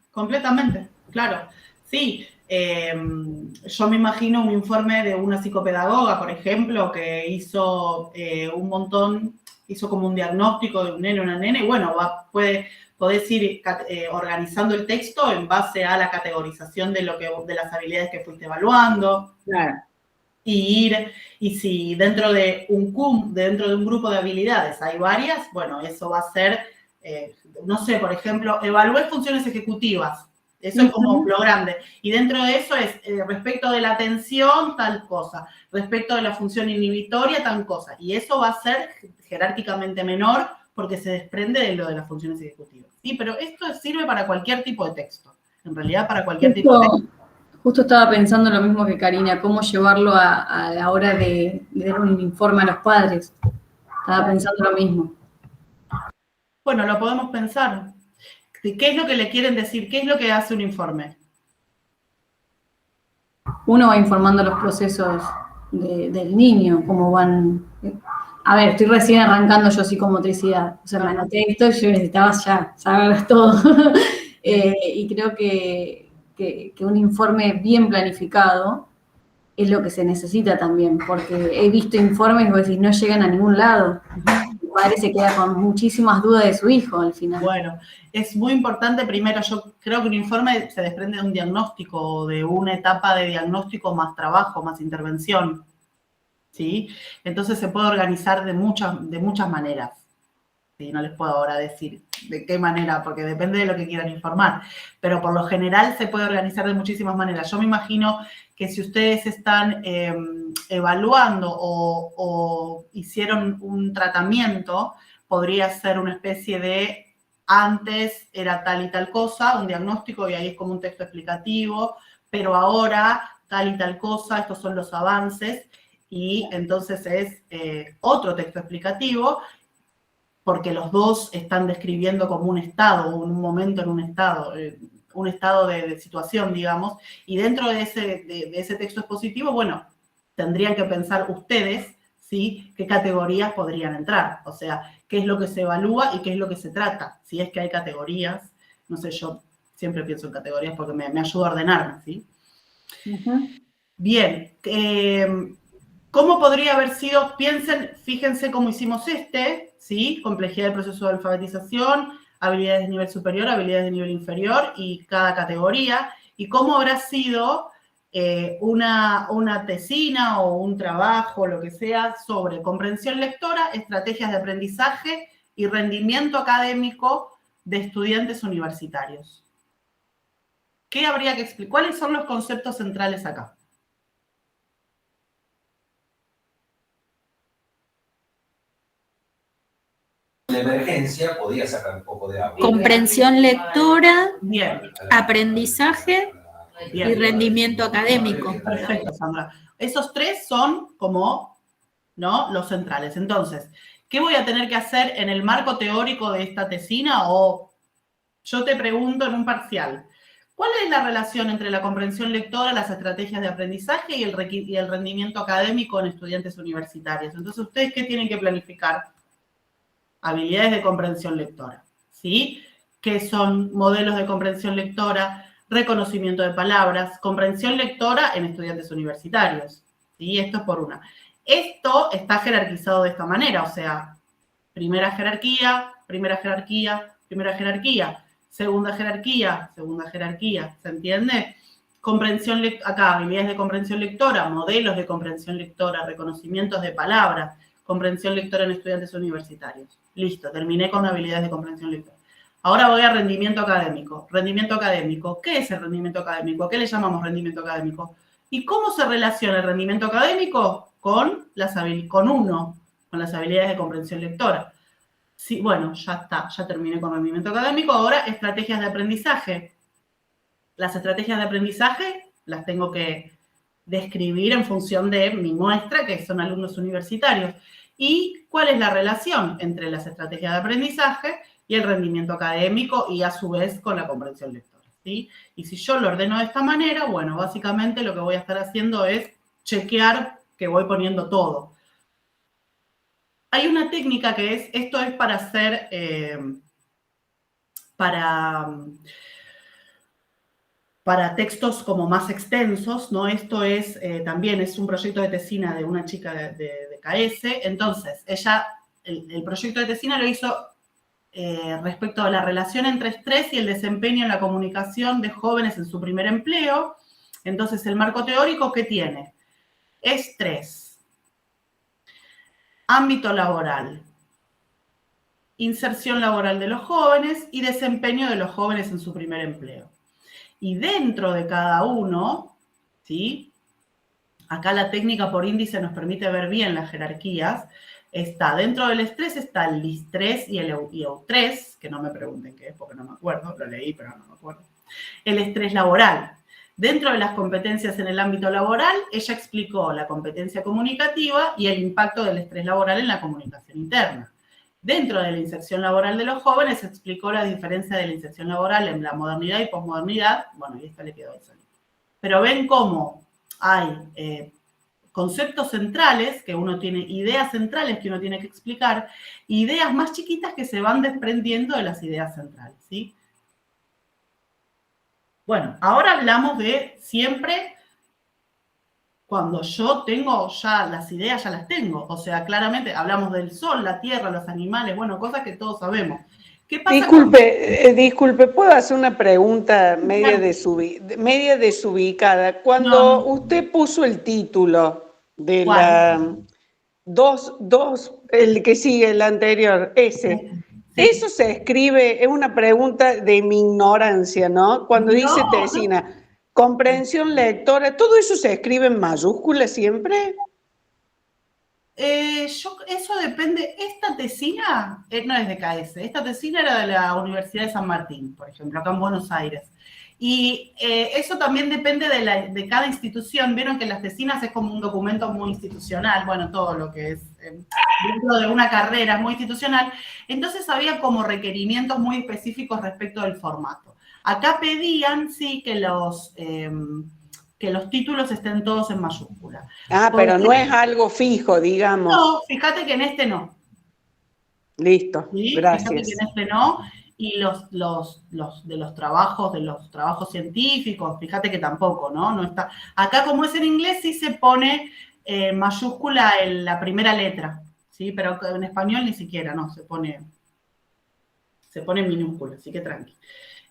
Completamente, claro. Sí, yo me imagino un informe de una psicopedagoga, por ejemplo, que hizo hizo como un diagnóstico de un nene o una nena, y bueno, podés ir organizando el texto en base a la categorización de las habilidades que fuiste evaluando. Claro. Y si dentro de un grupo de habilidades hay varias, bueno, eso va a ser, no sé, por ejemplo, evalué funciones ejecutivas. Eso es como lo grande. Y dentro de eso es, respecto de la atención, tal cosa. Respecto de la función inhibitoria, tal cosa. Y eso va a ser jerárquicamente menor porque se desprende de lo de las funciones ejecutivas. Sí, pero esto sirve para cualquier tipo de texto. En realidad, para cualquier tipo de texto. Justo estaba pensando lo mismo que Karina, cómo llevarlo a la hora de dar un informe a los padres. Estaba pensando lo mismo. Bueno, lo podemos pensar. ¿Qué es lo que le quieren decir? ¿Qué es lo que hace un informe? Uno va informando los procesos del niño, cómo van... A ver, estoy recién arrancando yo psicomotricidad. O sea, me anoté esto y yo necesitaba ya saber todo. Y creo que un informe bien planificado es lo que se necesita también, porque he visto informes y vos decís, no llegan a ningún lado. El padre se queda con muchísimas dudas de su hijo al final. Bueno, es muy importante, primero, yo creo que un informe se desprende de un diagnóstico, de una etapa de diagnóstico más trabajo, más intervención, ¿sí? Entonces se puede organizar de muchas maneras. ¿Sí? No les puedo ahora decir de qué manera, porque depende de lo que quieran informar, pero por lo general se puede organizar de muchísimas maneras. Yo me imagino que si ustedes están evaluando o hicieron un tratamiento, podría ser una especie de antes era tal y tal cosa, un diagnóstico, y ahí es como un texto explicativo, pero ahora tal y tal cosa, estos son los avances, y entonces es otro texto explicativo, porque los dos están describiendo como un estado, o un momento en un estado. un estado de situación, digamos, y dentro de ese texto expositivo, bueno, tendrían que pensar ustedes, ¿sí?, qué categorías podrían entrar, o sea, qué es lo que se evalúa y qué es lo que se trata, si es que hay categorías, no sé, yo siempre pienso en categorías porque me ayuda a ordenarme, ¿sí? Bien, ¿cómo podría haber sido? Fíjense cómo hicimos ¿sí? Complejidad del proceso de alfabetización, habilidades de nivel superior, habilidades de nivel inferior y cada categoría, y cómo habrá sido una tesina o un trabajo, lo que sea, sobre comprensión lectora, estrategias de aprendizaje y rendimiento académico de estudiantes universitarios. ¿Qué habría que explicar? ¿Cuáles son los conceptos centrales acá? La emergencia podía sacar un poco de agua. Comprensión lectora, bien, aprendizaje bien, y rendimiento académico. Perfecto, Sandra. Esos tres son como, ¿no?, los centrales. Entonces, ¿qué voy a tener que hacer en el marco teórico de esta tesina? O yo te pregunto en un parcial, ¿cuál es la relación entre la comprensión lectora, las estrategias de aprendizaje y el rendimiento académico en estudiantes universitarios? Entonces, ¿ustedes qué tienen que planificar? Habilidades de comprensión lectora, ¿sí? ¿Qué son modelos de comprensión lectora? Reconocimiento de palabras, comprensión lectora en estudiantes universitarios, ¿sí? Esto es por una. Esto está jerarquizado de esta manera, o sea, primera jerarquía, primera jerarquía, primera jerarquía, segunda jerarquía, segunda jerarquía, ¿se entiende? Comprensión acá, habilidades de comprensión lectora, modelos de comprensión lectora, reconocimientos de palabras, comprensión lectora en estudiantes universitarios. Listo, terminé con habilidades de comprensión lectora. Ahora voy a rendimiento académico. Rendimiento académico. ¿Qué es el rendimiento académico? ¿Qué le llamamos rendimiento académico? ¿Y cómo se relaciona el rendimiento académico con las habilidades de comprensión lectora? Sí, bueno, ya está, ya terminé con rendimiento académico. Ahora, estrategias de aprendizaje. Las estrategias de aprendizaje las tengo que describir en función de mi muestra, que son alumnos universitarios. ¿Y cuál es la relación entre las estrategias de aprendizaje y el rendimiento académico y a su vez con la comprensión lectora? ¿Sí? Y si yo lo ordeno de esta manera, bueno, básicamente lo que voy a estar haciendo es chequear que voy poniendo todo. Hay una técnica que es, esto es para hacer, para textos como más extensos, ¿no? Esto es, también es un proyecto de tesina de una chica de KS. Entonces, ella, el proyecto de tesina lo hizo respecto a la relación entre estrés y el desempeño en la comunicación de jóvenes en su primer empleo. Entonces, el marco teórico, ¿qué tiene? Estrés, ámbito laboral, inserción laboral de los jóvenes y desempeño de los jóvenes en su primer empleo. Y dentro de cada uno, ¿sí? Acá la técnica por índice nos permite ver bien las jerarquías. Está dentro del estrés, está el distrés y el eustrés, que no me pregunten qué es porque no me acuerdo, lo leí pero no me acuerdo. El estrés laboral. Dentro de las competencias en el ámbito laboral, ella explicó la competencia comunicativa y el impacto del estrés laboral en la comunicación interna. Dentro de la inserción laboral de los jóvenes, explicó la diferencia de la inserción laboral en la modernidad y posmodernidad. Bueno, y esta le quedó eso. Pero ven cómo hay conceptos centrales, que uno tiene, ideas centrales que uno tiene que explicar, ideas más chiquitas que se van desprendiendo de las ideas centrales, ¿sí? Bueno, ahora hablamos de siempre cuando yo tengo ya las ideas, ya las tengo. O sea, claramente hablamos del sol, la tierra, los animales, bueno, cosas que todos sabemos. ¿Qué pasa? Disculpe, ¿puedo hacer una pregunta media desubicada? Cuando usted puso el título de la el que sigue, el anterior, ese, eso se escribe, es una pregunta de mi ignorancia, ¿no? Cuando dice tesina, comprensión lectora, ¿todo eso se escribe en mayúsculas siempre? Eso depende. Esta tesina no es de KS. Esta tesina era de la Universidad de San Martín, por ejemplo, acá en Buenos Aires. Y eso también depende de cada institución. Vieron que las tesinas es como un documento muy institucional. Bueno, todo lo que es dentro de una carrera es muy institucional. Entonces había como requerimientos muy específicos respecto del formato. Acá pedían, sí, que los títulos estén todos en mayúscula. Pero no es algo fijo, digamos. No, fíjate que en este no. Listo, ¿Sí? gracias. Fíjate que en este no. Y los trabajos científicos, fíjate que tampoco, ¿no? No está. Acá, como es en inglés, sí se pone mayúscula en la primera letra, ¿sí? Pero en español ni siquiera, no, se pone en minúscula, así que tranqui.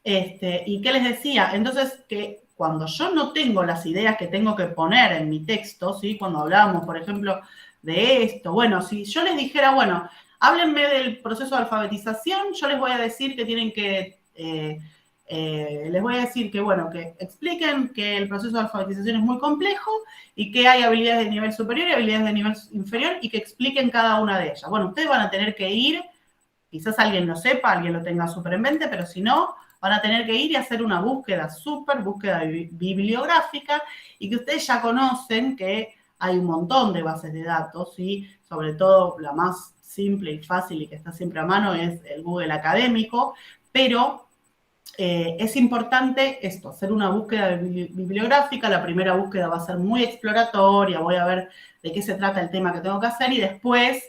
¿Y qué les decía? Entonces, que cuando yo no tengo las ideas que tengo que poner en mi texto, ¿sí? Cuando hablábamos, por ejemplo, de esto, bueno, si yo les dijera, bueno, háblenme del proceso de alfabetización, yo les voy a decir que tienen que, les voy a decir que, bueno, que expliquen que el proceso de alfabetización es muy complejo y que hay habilidades de nivel superior y habilidades de nivel inferior y que expliquen cada una de ellas. Bueno, ustedes van a tener que ir, quizás alguien lo sepa, alguien lo tenga súper en mente, pero si no, van a tener que ir y hacer una búsqueda bibliográfica y que ustedes ya conocen que hay un montón de bases de datos, y sobre todo la más simple y fácil y que está siempre a mano es el Google académico, pero es importante esto, hacer una búsqueda bibliográfica. La primera búsqueda va a ser muy exploratoria, voy a ver de qué se trata el tema que tengo que hacer y después,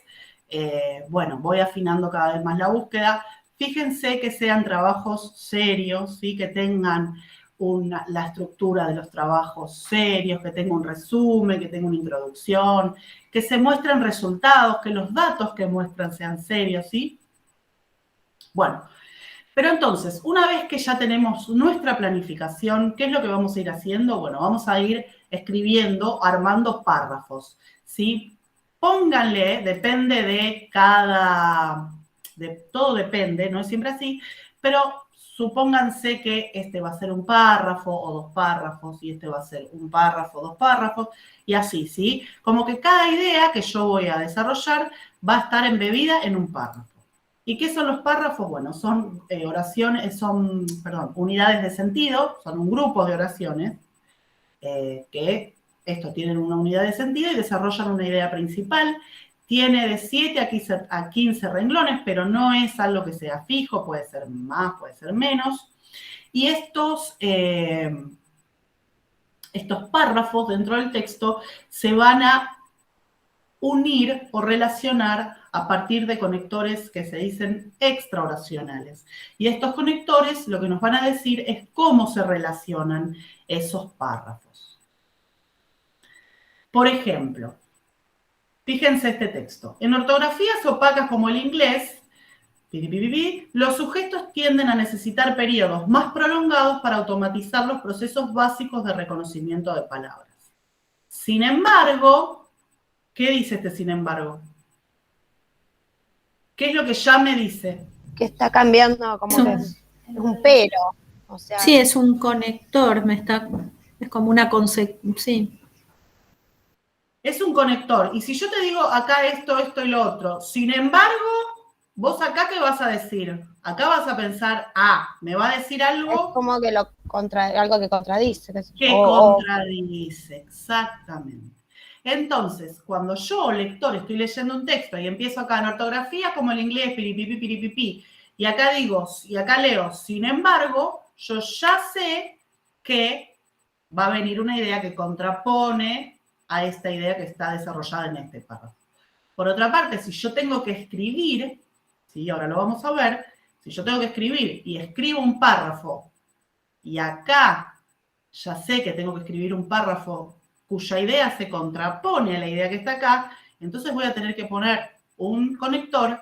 bueno, voy afinando cada vez más la búsqueda. Fíjense que sean trabajos serios, ¿sí? Que tengan la estructura de los trabajos serios, que tenga un resumen, que tenga una introducción, que se muestren resultados, que los datos que muestran sean serios, ¿sí? Bueno, pero entonces, una vez que ya tenemos nuestra planificación, ¿qué es lo que vamos a ir haciendo? Bueno, vamos a ir escribiendo, armando párrafos, ¿sí? Pónganle, depende de todo depende, no es siempre así, pero supónganse que este va a ser un párrafo o 2 párrafos y este va a ser un párrafo, 2 párrafos y así, ¿sí? Como que cada idea que yo voy a desarrollar va a estar embebida en un párrafo. ¿Y qué son los párrafos? Bueno, son unidades de sentido, son un grupo de oraciones que tienen una unidad de sentido y desarrollan una idea principal. Tiene de 7 a 15 renglones, pero no es algo que sea fijo, puede ser más, puede ser menos. Y estos párrafos dentro del texto se van a unir o relacionar a partir de conectores que se dicen extraoracionales. Y estos conectores lo que nos van a decir es cómo se relacionan esos párrafos. Por ejemplo, fíjense este texto. En ortografías opacas como el inglés, los sujetos tienden a necesitar periodos más prolongados para automatizar los procesos básicos de reconocimiento de palabras. Sin embargo, ¿qué dice este sin embargo? ¿Qué es lo que ya me dice? Que está cambiando, como que es un pero. O sea, sí, es un conector, es como una sí. Es un conector. Y si yo te digo acá esto y lo otro, sin embargo, vos acá, ¿qué vas a decir? Acá vas a pensar, me va a decir algo. Es como que algo que contradice. Contradice, exactamente. Entonces, cuando yo, lector, estoy leyendo un texto y empiezo acá en ortografía como el inglés, piripipi, y acá leo, sin embargo, yo ya sé que va a venir una idea que contrapone a esta idea que está desarrollada en este párrafo. Por otra parte, si yo tengo que escribir, ¿sí? Ahora lo vamos a ver, si yo tengo que escribir y escribo un párrafo, y acá ya sé que tengo que escribir un párrafo cuya idea se contrapone a la idea que está acá, entonces voy a tener que poner un conector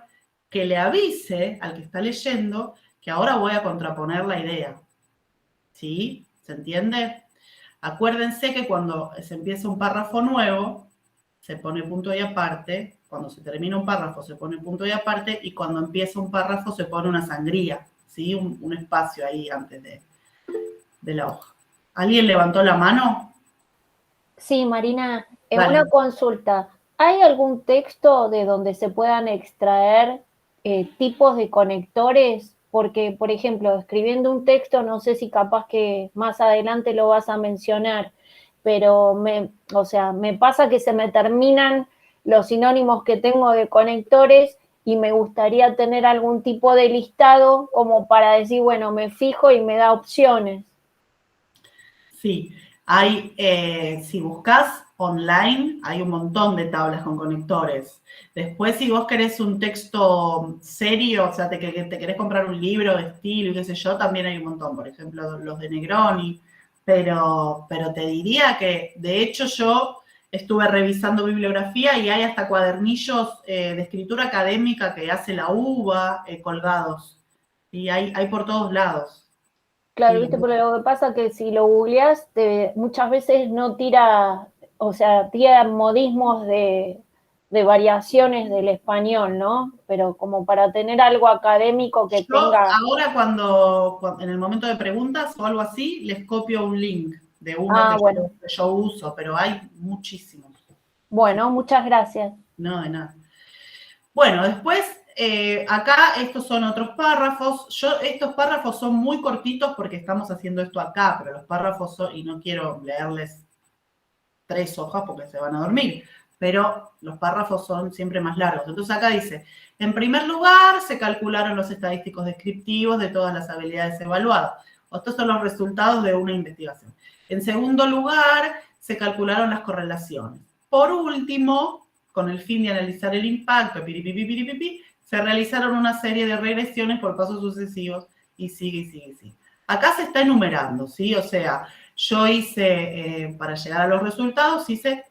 que le avise al que está leyendo que ahora voy a contraponer la idea. ¿Sí? ¿Se entiende? Acuérdense que cuando se empieza un párrafo nuevo, se pone punto y aparte, cuando se termina un párrafo se pone punto y aparte, y cuando empieza un párrafo se pone una sangría, ¿sí? Un espacio ahí antes de la hoja. ¿Alguien levantó la mano? Sí, Marina, Vale. una consulta. ¿Hay algún texto de donde se puedan extraer tipos de conectores? Porque, por ejemplo, escribiendo un texto, no sé si capaz que más adelante lo vas a mencionar, pero me pasa que se me terminan los sinónimos que tengo de conectores y me gustaría tener algún tipo de listado como para decir, bueno, me fijo y me da opciones. Sí, hay, si buscas online, hay un montón de tablas con conectores. Después, si vos querés un texto serio, o sea, te querés comprar un libro de estilo y qué sé yo, también hay un montón. Por ejemplo, los de Negroni. Pero te diría que, de hecho, yo estuve revisando bibliografía y hay hasta cuadernillos de escritura académica que hace la UBA colgados. Y hay por todos lados. Claro, Sí. viste, pero lo que pasa es que si lo googleás, muchas veces no tira, o sea, tira modismos de variaciones del español, ¿no? Pero como para tener algo académico que tenga... Ahora cuando en el momento de preguntas o algo así, les copio un link de uno que yo uso, pero hay muchísimos. Bueno, muchas gracias. No, de nada. Bueno, después, acá estos son otros párrafos. Estos párrafos son muy cortitos porque estamos haciendo esto acá, pero los párrafos son, y no quiero leerles 3 hojas porque se van a dormir, pero los párrafos son siempre más largos. Entonces acá dice, en primer lugar, se calcularon los estadísticos descriptivos de todas las habilidades evaluadas. Estos son los resultados de una investigación. En segundo lugar, se calcularon las correlaciones. Por último, con el fin de analizar el impacto, se realizaron una serie de regresiones por pasos sucesivos y sigue. Acá se está enumerando, ¿sí? O sea, yo hice, para llegar a los resultados, hice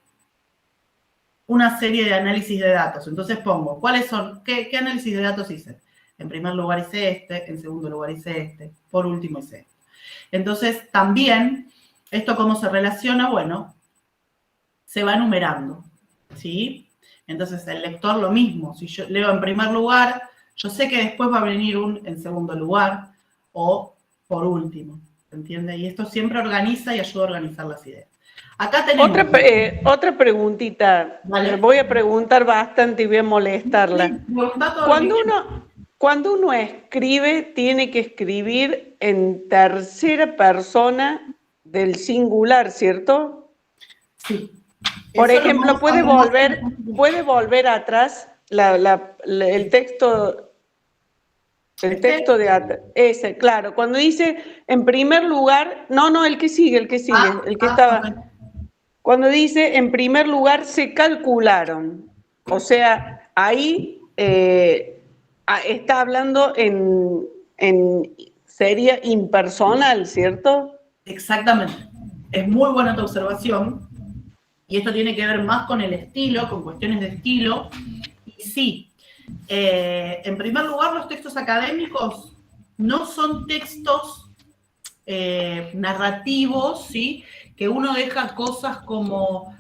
una serie de análisis de datos. Entonces pongo, ¿cuáles son? ¿Qué análisis de datos hice? En primer lugar hice este, en segundo lugar hice este, por último hice este. Entonces, también, ¿esto cómo se relaciona? Bueno, se va enumerando, ¿sí? Entonces, el lector lo mismo. Si yo leo en primer lugar, yo sé que después va a venir un en segundo lugar o por último, ¿entiende? Y esto siempre organiza y ayuda a organizar las ideas. Acá tenemos... Otra preguntita. Vale. Voy a preguntar bastante y voy a molestarla. Sí, cuando uno escribe, tiene que escribir en tercera persona del singular, ¿cierto? Sí. Por Eso ejemplo, puede volver atrás el texto... El texto de atrás, ese, claro. Cuando dice, en primer lugar, no, el que sigue, el que estaba. Okay. Cuando dice, en primer lugar, se calcularon. O sea, ahí está hablando sería impersonal, ¿cierto? Exactamente. Es muy buena tu observación. Y esto tiene que ver más con el estilo, con cuestiones de estilo. Y sí. En primer lugar, los textos académicos no son textos narrativos, ¿sí? Que uno deja cosas como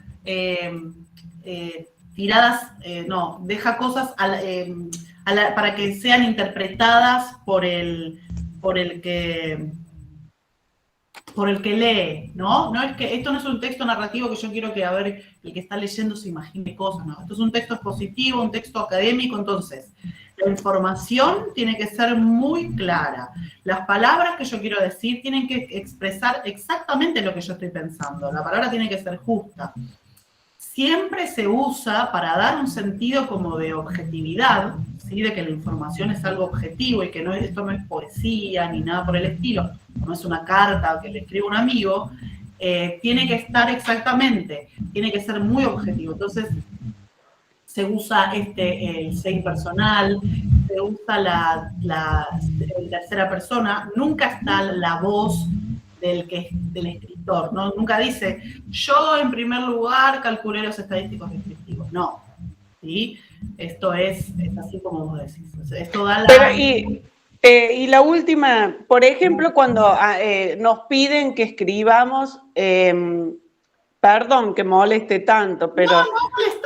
tiradas, no, deja cosas para que sean interpretadas por el que lee, ¿no? No es que esto no es un texto narrativo que yo quiero que, a ver, el que está leyendo se imagine cosas, ¿no? Esto es un texto expositivo, un texto académico, entonces la información tiene que ser muy clara. Las palabras que yo quiero decir tienen que expresar exactamente lo que yo estoy pensando. La palabra tiene que ser justa. Siempre se usa para dar un sentido como de objetividad, ¿sí? De que la información es algo objetivo y que esto no es poesía ni nada por el estilo, no es una carta que le escribe un amigo, tiene que estar exactamente, tiene que ser muy objetivo. Entonces, se usa el se impersonal, se usa la tercera persona, nunca está la voz del escritor, ¿no? Nunca dice, yo en primer lugar calculé los estadísticos descriptivos. No, ¿sí? Esto es así como vos decís. O sea, esto da la... Pero, y la última, por ejemplo, cuando nos piden que escribamos, perdón que moleste tanto, pero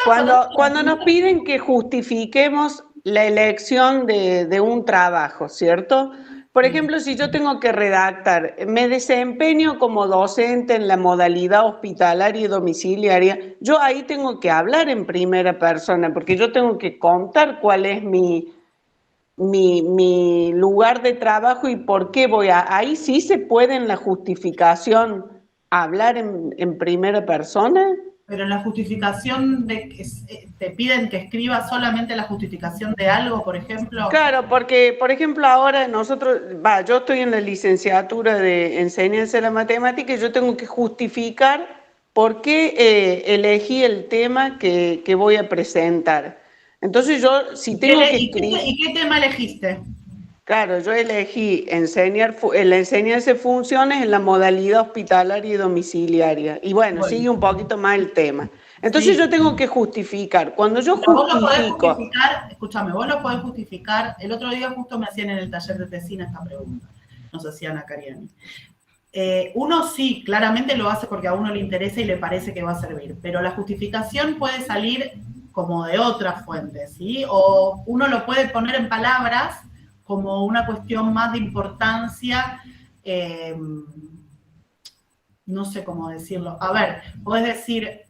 cuando nos piden que justifiquemos la elección de un trabajo, ¿cierto? Por ejemplo, si yo tengo que redactar, me desempeño como docente en la modalidad hospitalaria y domiciliaria, yo ahí tengo que hablar en primera persona, porque yo tengo que contar cuál es mi lugar de trabajo y por qué voy ahí sí se puede en la justificación hablar en primera persona. Pero en la justificación te piden que escribas solamente la justificación de algo, por ejemplo. Claro, porque, por ejemplo, ahora yo estoy en la licenciatura de enseñanza de la matemática y yo tengo que justificar por qué elegí el tema que voy a presentar. Entonces yo, si tengo que escribir... ¿Y qué tema elegiste? Claro, yo elegí la enseñanza de funciones en la modalidad hospitalaria y domiciliaria. Y bueno, sigue un poquito más el tema. Entonces yo tengo que justificar. Cuando yo justifico... Escúchame, vos lo podés justificar. El otro día justo me hacían en el taller de tesina esta pregunta. Nos hacían a Cariani. Uno sí, claramente lo hace porque a uno le interesa y le parece que va a servir. Pero la justificación puede salir como de otras fuentes, ¿sí? O uno lo puede poner en palabras como una cuestión más de importancia, no sé cómo decirlo. A ver, podés decir,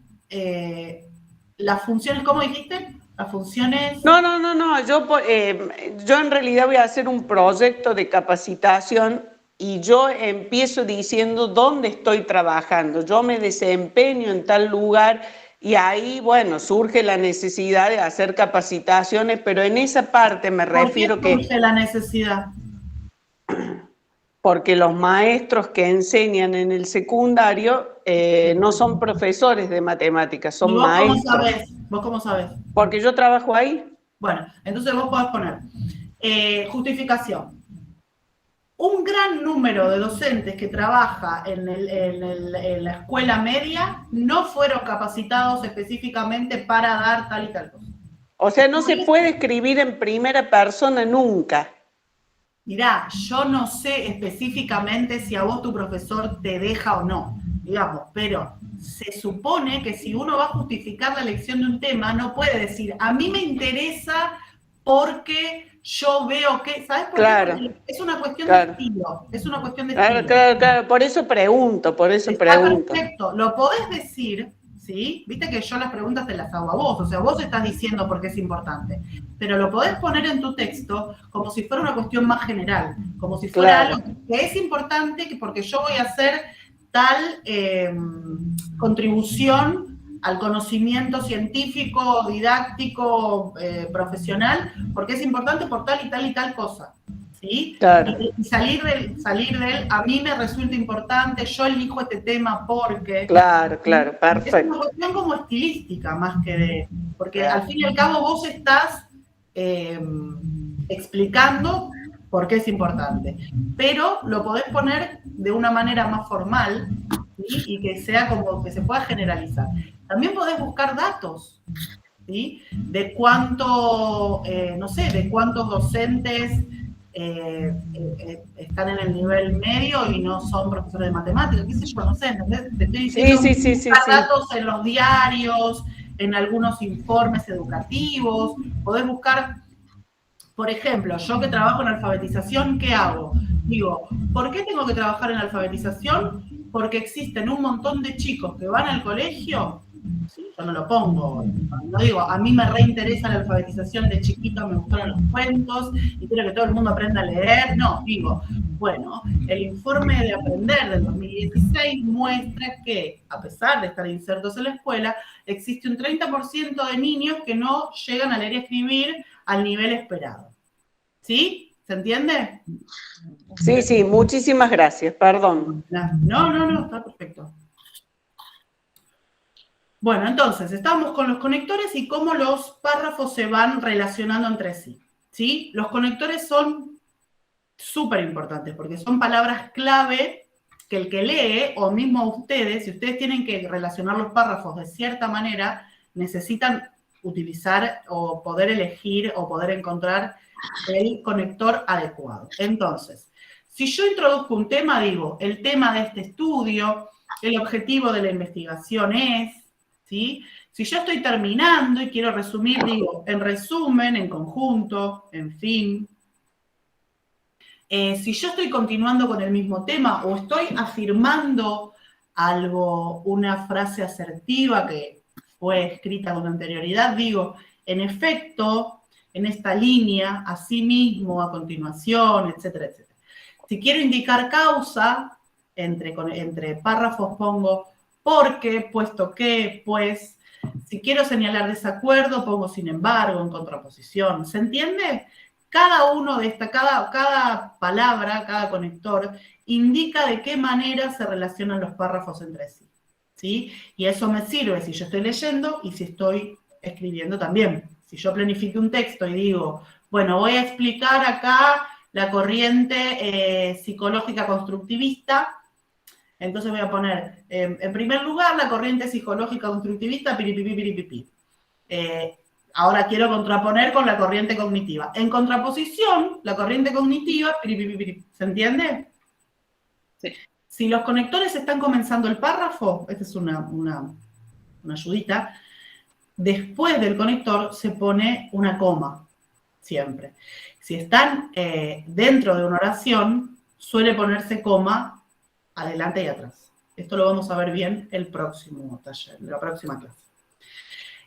las funciones, ¿cómo dijiste? Las funciones... No, yo en realidad voy a hacer un proyecto de capacitación y yo empiezo diciendo dónde estoy trabajando. Yo me desempeño en tal lugar y ahí, bueno, surge la necesidad de hacer capacitaciones, pero en esa parte me refiero que... ¿Por qué surge la necesidad? Porque los maestros que enseñan en el secundario no son profesores de matemáticas, son maestros. ¿Vos cómo sabés? Porque yo trabajo ahí. Bueno, entonces vos podés poner justificación. Un gran número de docentes que trabaja en la escuela media no fueron capacitados específicamente para dar tal y tal cosa. O sea, no se puede escribir en primera persona nunca. Mirá, yo no sé específicamente si a vos tu profesor te deja o no, digamos, pero se supone que si uno va a justificar la elección de un tema, no puede decir, a mí me interesa porque yo veo que, ¿sabes por qué? Es una cuestión de estilo, es una cuestión de estilo. Claro, por eso pregunto. Perfecto, lo podés decir, ¿sí? Viste que yo las preguntas te las hago a vos, o sea, vos estás diciendo por qué es importante, pero lo podés poner en tu texto como si fuera una cuestión más general, como si fuera algo que es importante porque yo voy a hacer tal contribución al conocimiento científico, didáctico, profesional, porque es importante por tal y tal y tal cosa, ¿sí? Claro. Y salir de él, a mí me resulta importante, yo elijo este tema porque... Claro, perfecto. Es una cuestión como estilística más que de... Porque al fin y al cabo vos estás explicando por qué es importante, pero lo podés poner de una manera más formal, ¿sí? Y que sea como que se pueda generalizar. También podés buscar datos, ¿sí? De cuánto, no sé, de cuántos docentes están en el nivel medio y no son profesores de matemáticas, qué sé yo, no sé, ¿entendés? Te estoy diciendo sí. datos en los diarios, en algunos informes educativos, podés buscar, por ejemplo, yo que trabajo en alfabetización, ¿qué hago? Digo, ¿por qué tengo que trabajar en alfabetización? Porque existen un montón de chicos que van al colegio, ¿sí? Yo no lo pongo, no digo, a mí me reinteresa la alfabetización de chiquito, me gustaron los cuentos y quiero que todo el mundo aprenda a leer, no, digo, bueno, el informe de Aprender del 2016 muestra que, a pesar de estar insertos en la escuela, existe un 30% de niños que no llegan a leer y escribir al nivel esperado. ¿Sí? ¿Se entiende? Sí, muchísimas gracias, perdón. No, está perfecto. Bueno, entonces, estamos con los conectores y cómo los párrafos se van relacionando entre sí, ¿sí? Los conectores son súper importantes porque son palabras clave que el que lee, o mismo ustedes, si ustedes tienen que relacionar los párrafos de cierta manera, necesitan utilizar o poder elegir o poder encontrar el conector adecuado. Entonces, si yo introduzco un tema, digo, el tema de este estudio, el objetivo de la investigación es, ¿sí? Si yo estoy terminando y quiero resumir, digo, en resumen, en conjunto, en fin. Si yo estoy continuando con el mismo tema o estoy afirmando algo, una frase asertiva que fue escrita con anterioridad, digo, en efecto, en esta línea, asimismo, a continuación, etcétera, etcétera. Si quiero indicar causa, entre párrafos pongo porque, puesto que, pues, si quiero señalar desacuerdo, pongo sin embargo, en contraposición. ¿Se entiende? Cada uno de cada palabra, cada conector, indica de qué manera se relacionan los párrafos entre sí, ¿sí? Y eso me sirve si yo estoy leyendo y si estoy escribiendo también. Si yo planifico un texto y digo, bueno, voy a explicar acá la corriente psicológica constructivista, entonces voy a poner, en primer lugar, la corriente psicológica constructivista, piripipi, piripipi. Ahora quiero contraponer con la corriente cognitiva. En contraposición, la corriente cognitiva, piripipi, piripipi. ¿Se entiende? Sí. Si los conectores están comenzando el párrafo, esta es una ayudita, después del conector se pone una coma, siempre. Si están dentro de una oración, suele ponerse coma adelante y atrás. Esto lo vamos a ver bien el próximo taller, la próxima clase.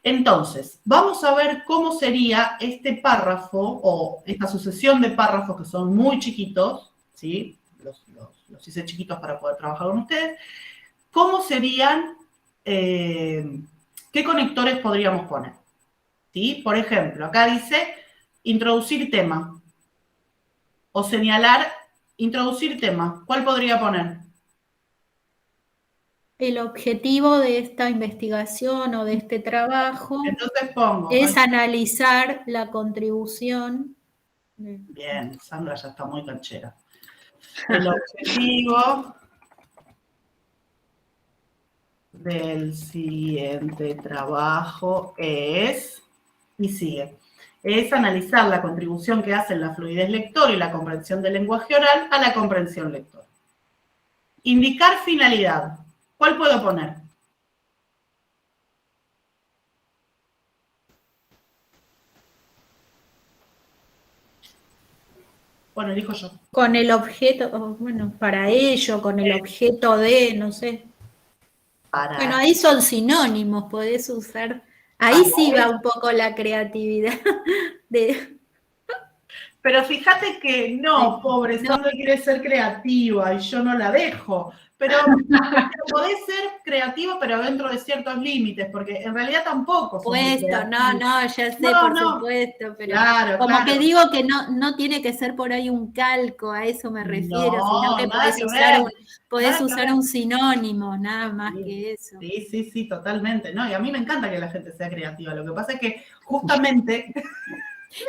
Entonces, vamos a ver cómo sería este párrafo o esta sucesión de párrafos que son muy chiquitos, ¿sí? Los hice chiquitos para poder trabajar con ustedes. ¿Cómo serían, qué conectores podríamos poner? ¿Sí? Por ejemplo, acá dice introducir tema o señalar introducir tema. ¿Cuál podría poner? El objetivo de esta investigación o de este trabajo Entonces pongo, es analizar la contribución. Bien, Sandra ya está muy canchera. El objetivo del siguiente trabajo es, y sigue, es analizar la contribución que hacen la fluidez lector y la comprensión del lenguaje oral a la comprensión lector. Indicar finalidad. ¿Cuál puedo poner? Bueno, elijo yo. Con el objeto, bueno, para ello, con el objeto de, no sé. Bueno, ahí son sinónimos, podés usar. Ahí sí va un poco la creatividad. Pero fíjate que no, pobre, Sandra quiere ser creativa y yo no la dejo. Pero podés ser creativo, pero dentro de ciertos límites, porque en realidad tampoco. Supuesto, no, ya sé, por supuesto, pero claro, como que digo que no tiene que ser por ahí un calco, a eso me refiero, sino que podés usar un sinónimo, nada más que eso. Sí, totalmente. No, y a mí me encanta que la gente sea creativa. Lo que pasa es que justamente...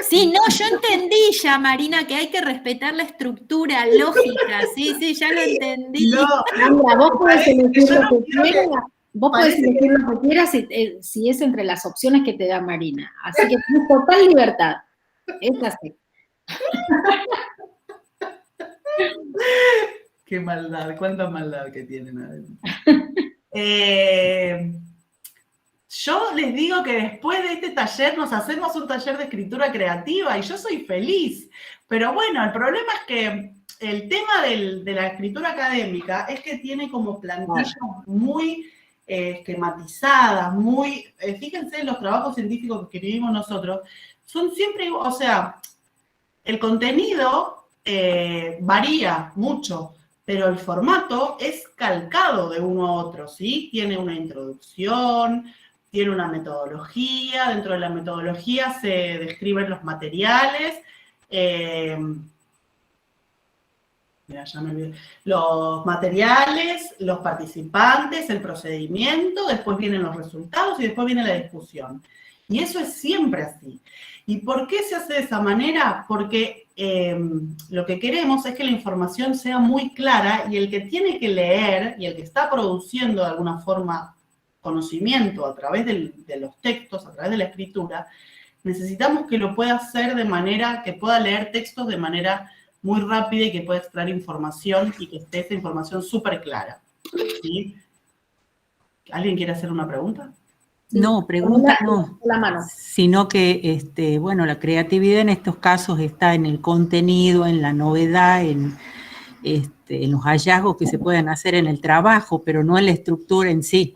Sí, no, yo entendí ya, Marina, que hay que respetar la estructura lógica. Sí, ya lo entendí. Sandra, vos podés elegir lo que quieras. Vos podés elegir lo que quieras si es entre las opciones que te da Marina. Así que tienes total libertad. Es así. Qué maldad, cuánta maldad que tienen adentro. Yo les digo que después de este taller nos hacemos un taller de escritura creativa y yo soy feliz. Pero bueno, el problema es que el tema de la escritura académica es que tiene como plantillas muy esquematizadas, muy... fíjense en los trabajos científicos que escribimos nosotros, son siempre, o sea, el contenido varía mucho, pero el formato es calcado de uno a otro, ¿sí? Tiene una introducción... Tiene una metodología, dentro de la metodología se describen los materiales, mira, ya me olvidé, los materiales, los participantes, el procedimiento, después vienen los resultados y después viene la discusión. Y eso es siempre así. ¿Y por qué se hace de esa manera? Porque lo que queremos es que la información sea muy clara y el que tiene que leer y el que está produciendo de alguna forma conocimiento a través de los textos, a través de la escritura, necesitamos que lo pueda hacer de manera, que pueda leer textos de manera muy rápida y que pueda extraer información y que esté esa información súper clara. ¿Sí? ¿Alguien quiere hacer una pregunta? No, pregunta no. La mano. Sino que, bueno, la creatividad en estos casos está en el contenido, en la novedad, en los hallazgos que se pueden hacer en el trabajo, pero no en la estructura en sí.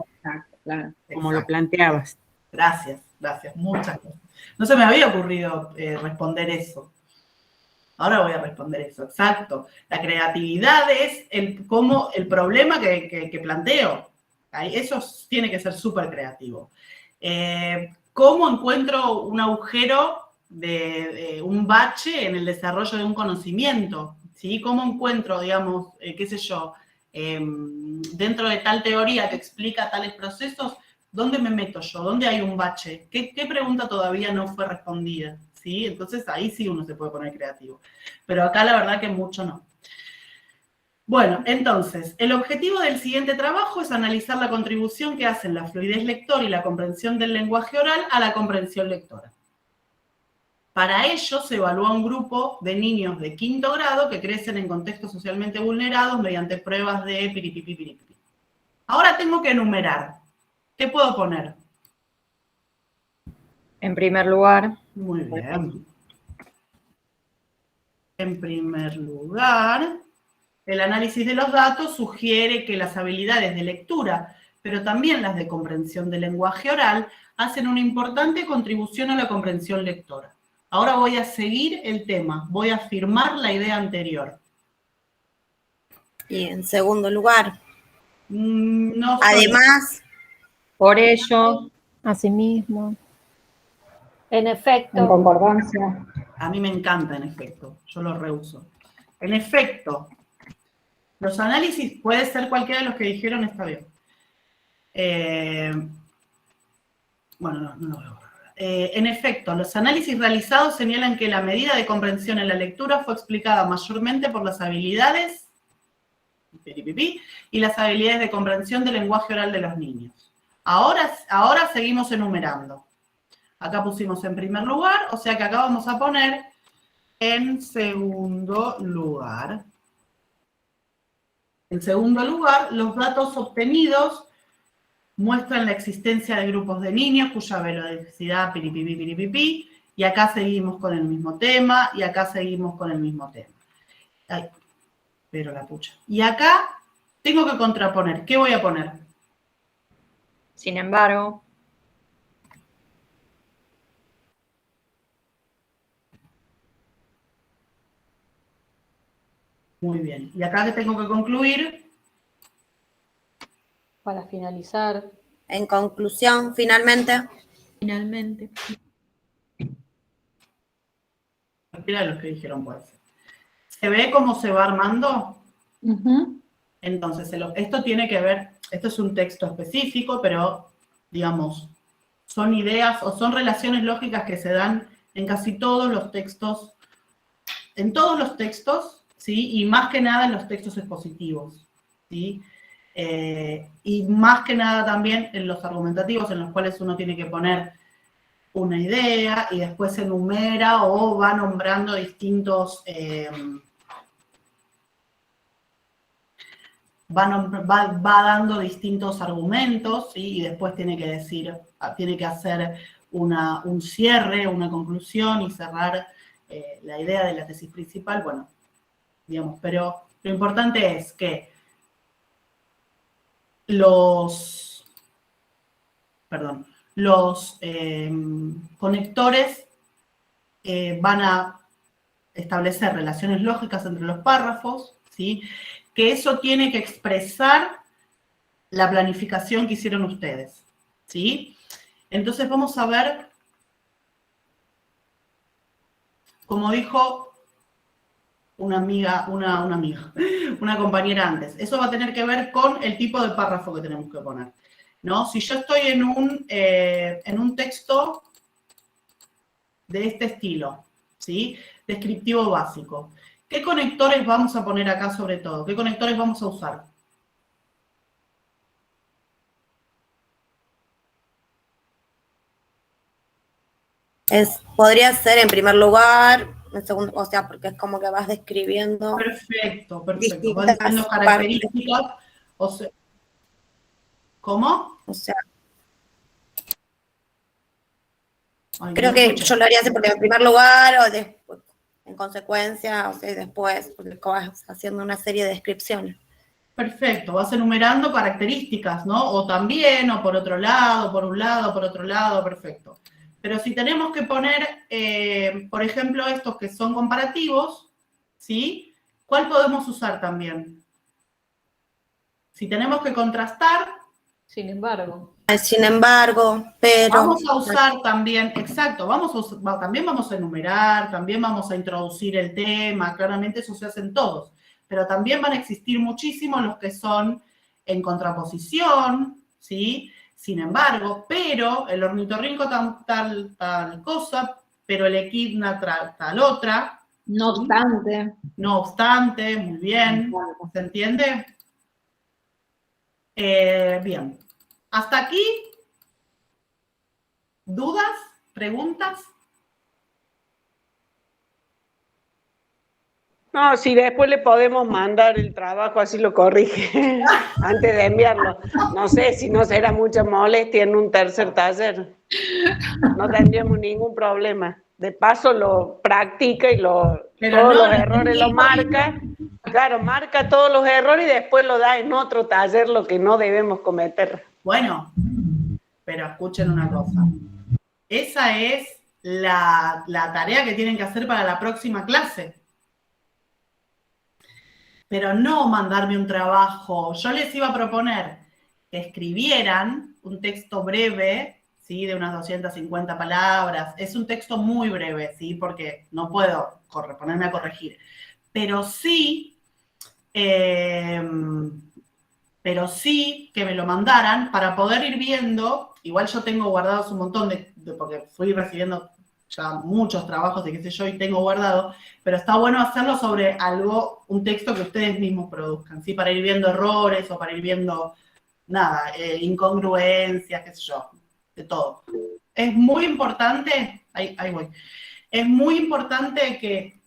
Claro, como lo planteabas. Gracias, muchas gracias. No se me había ocurrido responder eso. Ahora voy a responder eso, exacto. La creatividad es el problema que planteo. Eso tiene que ser súper creativo. ¿Cómo encuentro un agujero de un bache en el desarrollo de un conocimiento? ¿Sí? ¿Cómo encuentro, digamos, qué sé yo, dentro de tal teoría que explica tales procesos, dónde me meto yo? ¿Dónde hay un bache? ¿Qué pregunta todavía no fue respondida? ¿Sí? Entonces ahí sí uno se puede poner creativo. Pero acá la verdad que mucho no. Bueno, entonces, el objetivo del siguiente trabajo es analizar la contribución que hacen la fluidez lectora y la comprensión del lenguaje oral a la comprensión lectora. Para ello se evalúa un grupo de niños de 5º grado que crecen en contextos socialmente vulnerados mediante pruebas de piripipi, piripipi. Ahora tengo que enumerar. ¿Qué puedo poner? En primer lugar. Muy bien. En primer lugar, el análisis de los datos sugiere que las habilidades de lectura, pero también las de comprensión del lenguaje oral, hacen una importante contribución a la comprensión lectora. Ahora voy a seguir el tema, voy a afirmar la idea anterior. Y en segundo lugar, no además, por ello, asimismo, en efecto, en concordancia. A mí me encanta en efecto, yo lo reuso. En efecto, los análisis, puede ser cualquiera de los que dijeron, está bien. Bueno, no lo veo. En efecto, los análisis realizados señalan que la medida de comprensión en la lectura fue explicada mayormente por las habilidades y las habilidades de comprensión del lenguaje oral de los niños. Ahora seguimos enumerando. Acá pusimos en primer lugar, o sea que acá vamos a poner en segundo lugar. En segundo lugar, los datos obtenidos muestran la existencia de grupos de niños cuya velocidad piripipi, piripipi, y acá seguimos con el mismo tema, y acá seguimos con el mismo tema. Ay, pero la pucha. Y acá tengo que contraponer. ¿Qué voy a poner? Sin embargo. Muy bien. ¿Y acá qué tengo que concluir? para finalizar. En conclusión, finalmente. Finalmente. Cualquiera de los que dijeron puede ser. ¿Se ve cómo se va armando? Entonces, esto tiene que ver, esto es un texto específico, pero, digamos, son ideas o son relaciones lógicas que se dan en casi todos los textos, ¿sí? Y más que nada en los textos expositivos, ¿sí? Y más que nada también en los argumentativos, en los cuales uno tiene que poner una idea y después se enumera o va nombrando distintos... va dando distintos argumentos, ¿sí? Y después tiene que decir, tiene que hacer un cierre, una conclusión y cerrar la idea de la tesis principal, bueno, digamos, pero lo importante es que los conectores van a establecer relaciones lógicas entre los párrafos, ¿sí? Que eso tiene que expresar la planificación que hicieron ustedes, ¿sí? Entonces vamos a ver, como dijo una compañera antes, eso va a tener que ver con el tipo de párrafo que tenemos que poner, ¿no? Si yo estoy en un texto de este estilo, ¿sí? Descriptivo básico, ¿qué conectores vamos a poner acá sobre todo? ¿Qué conectores vamos a usar? Podría ser en primer lugar, en segundo, o sea, porque es como que vas describiendo. Perfecto. Vas diciendo características. O sea, ¿cómo? O sea, creo que yo lo haría así porque en primer lugar o después, en consecuencia, o sea, después, porque vas haciendo una serie de descripciones. Perfecto, vas enumerando características, ¿no? O también, o por otro lado, por un lado, por otro lado, perfecto. Pero si tenemos que poner, por ejemplo, estos que son comparativos, ¿sí? ¿Cuál podemos usar también? Si tenemos que contrastar, Sin embargo. Sin embargo, pero... Vamos a usar también, exacto, también vamos a enumerar, también vamos a introducir el tema, claramente eso se hace en todos, pero también van a existir muchísimos los que son en contraposición, ¿sí? Sin embargo, pero el ornitorrinco tal cosa, pero el equidna tal otra. No obstante. No obstante, muy bien, ¿se entiende? Bien. Hasta aquí, ¿dudas? ¿Preguntas? No, si después le podemos mandar el trabajo, así lo corrige antes de enviarlo. No sé si no será mucha molestia en un tercer taller. No tendríamos ningún problema. De paso lo practica y todos los errores lo marca. Claro, marca todos los errores y después lo da en otro taller lo que no debemos cometer. Bueno, pero escuchen una cosa. Esa es la tarea que tienen que hacer para la próxima clase. Pero no mandarme un trabajo. Yo les iba a proponer que escribieran un texto breve, ¿sí? De unas 250 palabras. Es un texto muy breve, ¿sí? Porque no puedo ponerme a corregir. Pero sí que me lo mandaran para poder ir viendo. Igual yo tengo guardados un montón porque fui recibiendo ya muchos trabajos de qué sé yo y tengo guardado, pero está bueno hacerlo sobre un texto que ustedes mismos produzcan, ¿sí? Para ir viendo errores o para ir viendo, incongruencias, qué sé yo, de todo. Es muy importante, ahí voy, es muy importante que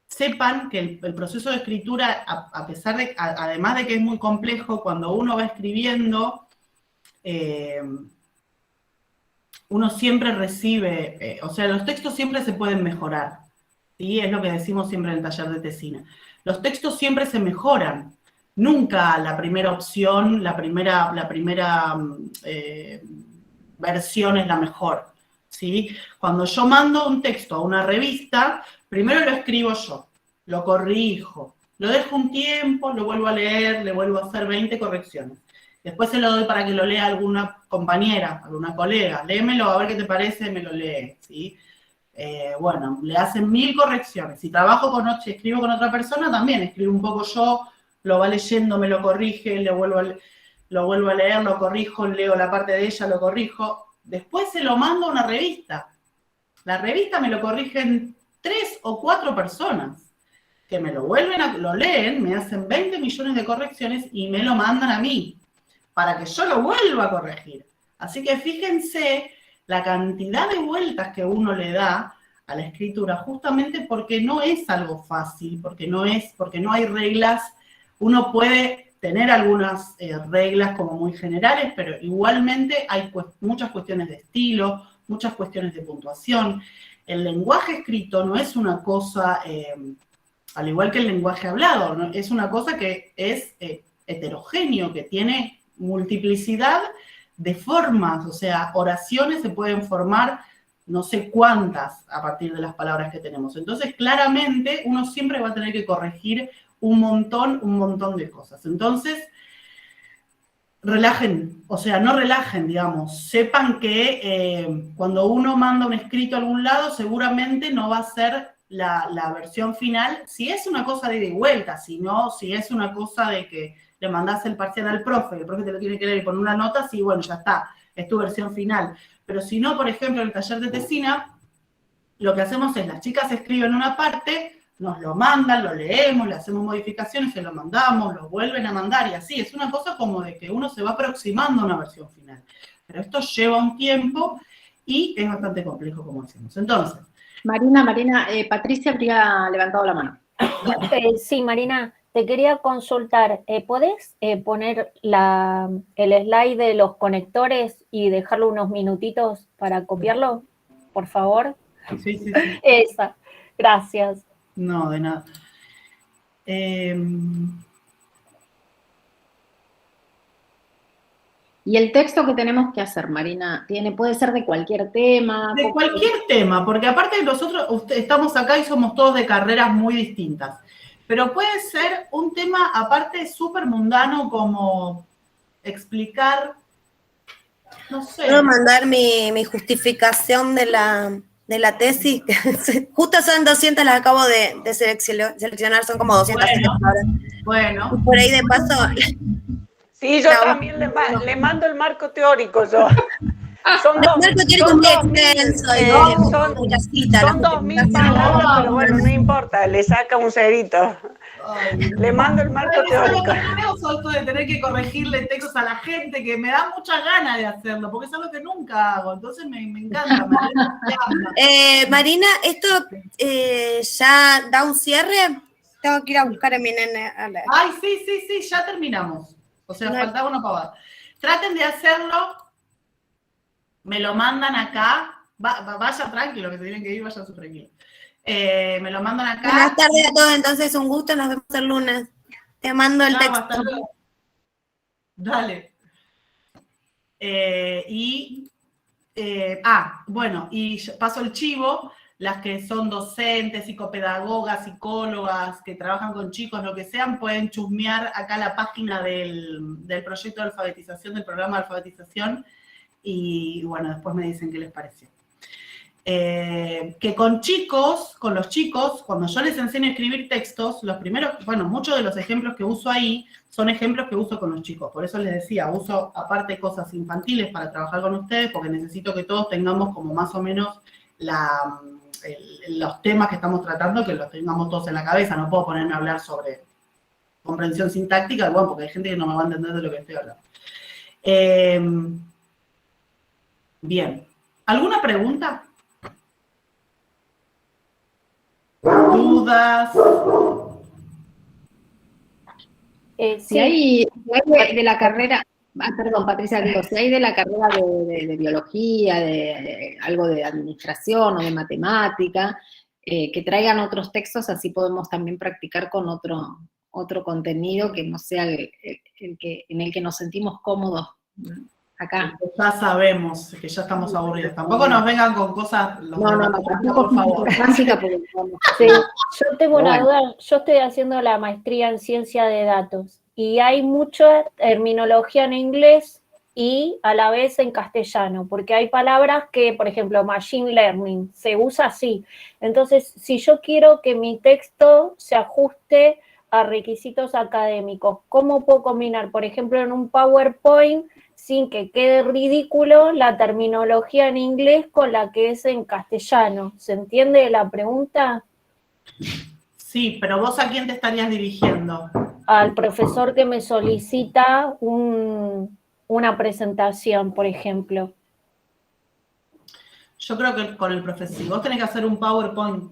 sepan que el proceso de escritura, a pesar de, además de que es muy complejo, cuando uno va escribiendo, uno siempre recibe, los textos siempre se pueden mejorar, ¿sí? Es lo que decimos siempre en el taller de Tesina. Los textos siempre se mejoran. Nunca la primera opción, la primera versión es la mejor, ¿sí? Cuando yo mando un texto a una revista, primero lo escribo yo, lo corrijo, lo dejo un tiempo, lo vuelvo a leer, le vuelvo a hacer 20 correcciones. Después se lo doy para que lo lea alguna compañera, alguna colega. Léemelo, a ver qué te parece, me lo lee, ¿sí? Le hacen 1000 correcciones. Si escribo con otra persona, también escribo un poco yo, lo va leyendo, me lo corrige, lo vuelvo a leer, lo corrijo, leo la parte de ella, lo corrijo. Después se lo mando a una revista. La revista me lo corrigen 3 o 4 personas, que me lo lo leen, me hacen 20 millones de correcciones y me lo mandan a mí, para que yo lo vuelva a corregir. Así que fíjense la cantidad de vueltas que uno le da a la escritura, justamente porque no es algo fácil, porque no hay reglas. Uno puede tener algunas reglas como muy generales, pero igualmente hay muchas cuestiones de estilo, muchas cuestiones de puntuación. El lenguaje escrito no es una cosa, al igual que el lenguaje hablado, ¿no? Es una cosa que es heterogéneo, que tiene multiplicidad de formas, o sea, oraciones se pueden formar no sé cuántas a partir de las palabras que tenemos. Entonces, claramente, uno siempre va a tener que corregir un montón de cosas. Entonces, relajen, o sea, no relajen, digamos. Sepan que cuando uno manda un escrito a algún lado, seguramente no va a ser la versión final, si es una cosa de ida y vuelta, si es una cosa de que le mandás el parcial al profe, el profe te lo tiene que leer y poner una nota, sí, bueno, ya está, es tu versión final. Pero si no, por ejemplo, en el taller de Tesina, lo que hacemos es, las chicas escriben una parte, nos lo mandan, lo leemos, le hacemos modificaciones, se lo mandamos, lo vuelven a mandar y así. Es una cosa como de que uno se va aproximando a una versión final. Pero esto lleva un tiempo y es bastante complejo, como decimos. Entonces, Marina, Patricia habría levantado la mano. Sí, Marina, te quería consultar. ¿Podés poner el slide de los conectores y dejarlo unos minutitos para copiarlo, por favor? Sí. Esa, gracias. No, de nada. ¿Y el texto que tenemos que hacer, Marina? ¿Puede ser de cualquier tema? De cualquier tema, porque aparte nosotros estamos acá y somos todos de carreras muy distintas. Pero puede ser un tema aparte súper mundano, como explicar No sé. ¿Puedo mandar mi justificación de la tesis? Justo son 200, las acabo de seleccionar, son como 200 palabras. Bueno. Y por ahí de paso... Sí, yo también le mando el marco teórico yo. Son 2000 palabras, pero bueno, no importa, le saca un cerito. Le mando el marco teórico. Eso de tener que corregirle textos a la gente, que me da muchas ganas de hacerlo, porque es algo que nunca hago, entonces me encanta. Marina, ¿esto ya da un cierre? Tengo que ir a buscar a mi nene. Ay, sí, ya terminamos. O sea, faltaba una pavada. Traten de hacerlo, me lo mandan acá, vaya tranquilo, que se tienen que ir, vayan súper tranquilo. Me lo mandan acá. Buenas tardes a todos, entonces un gusto, nos vemos el lunes. Te mando el texto. Dale. Bueno, y paso el chivo, las que son docentes, psicopedagogas, psicólogas, que trabajan con chicos, lo que sean, pueden chusmear acá la página del proyecto de alfabetización, del programa de alfabetización, y bueno, después me dicen qué les pareció. Que con los chicos, cuando yo les enseño a escribir textos, los primeros, bueno, muchos de los ejemplos que uso ahí son ejemplos que uso con los chicos. Por eso les decía, uso aparte cosas infantiles para trabajar con ustedes, porque necesito que todos tengamos como más o menos los temas que estamos tratando, que los tengamos todos en la cabeza. No puedo ponerme a hablar sobre comprensión sintáctica, bueno, porque hay gente que no me va a entender de lo que estoy hablando. Bien. ¿Alguna pregunta? ¿Dudas? Si hay de la carrera, perdón, Patricia, digo, si hay de la carrera de biología, de algo de administración o de matemática, que traigan otros textos, así podemos también practicar con otro contenido que no sea en el que nos sentimos cómodos acá. Ya sabemos que ya estamos aburridos. Tampoco nos vengan con cosas... por favor. Sí, yo tengo una duda. Yo estoy haciendo la maestría en ciencia de datos y hay mucha terminología en inglés y a la vez en castellano, porque hay palabras que, por ejemplo, machine learning, se usa así. Entonces, si yo quiero que mi texto se ajuste a requisitos académicos, ¿cómo puedo combinar, por ejemplo, en un PowerPoint, sin que quede ridículo la terminología en inglés con la que es en castellano? ¿Se entiende la pregunta? Sí, pero vos ¿a quién te estarías dirigiendo? Al profesor que me solicita una presentación, por ejemplo. Yo creo que con el profesor, si vos tenés que hacer un PowerPoint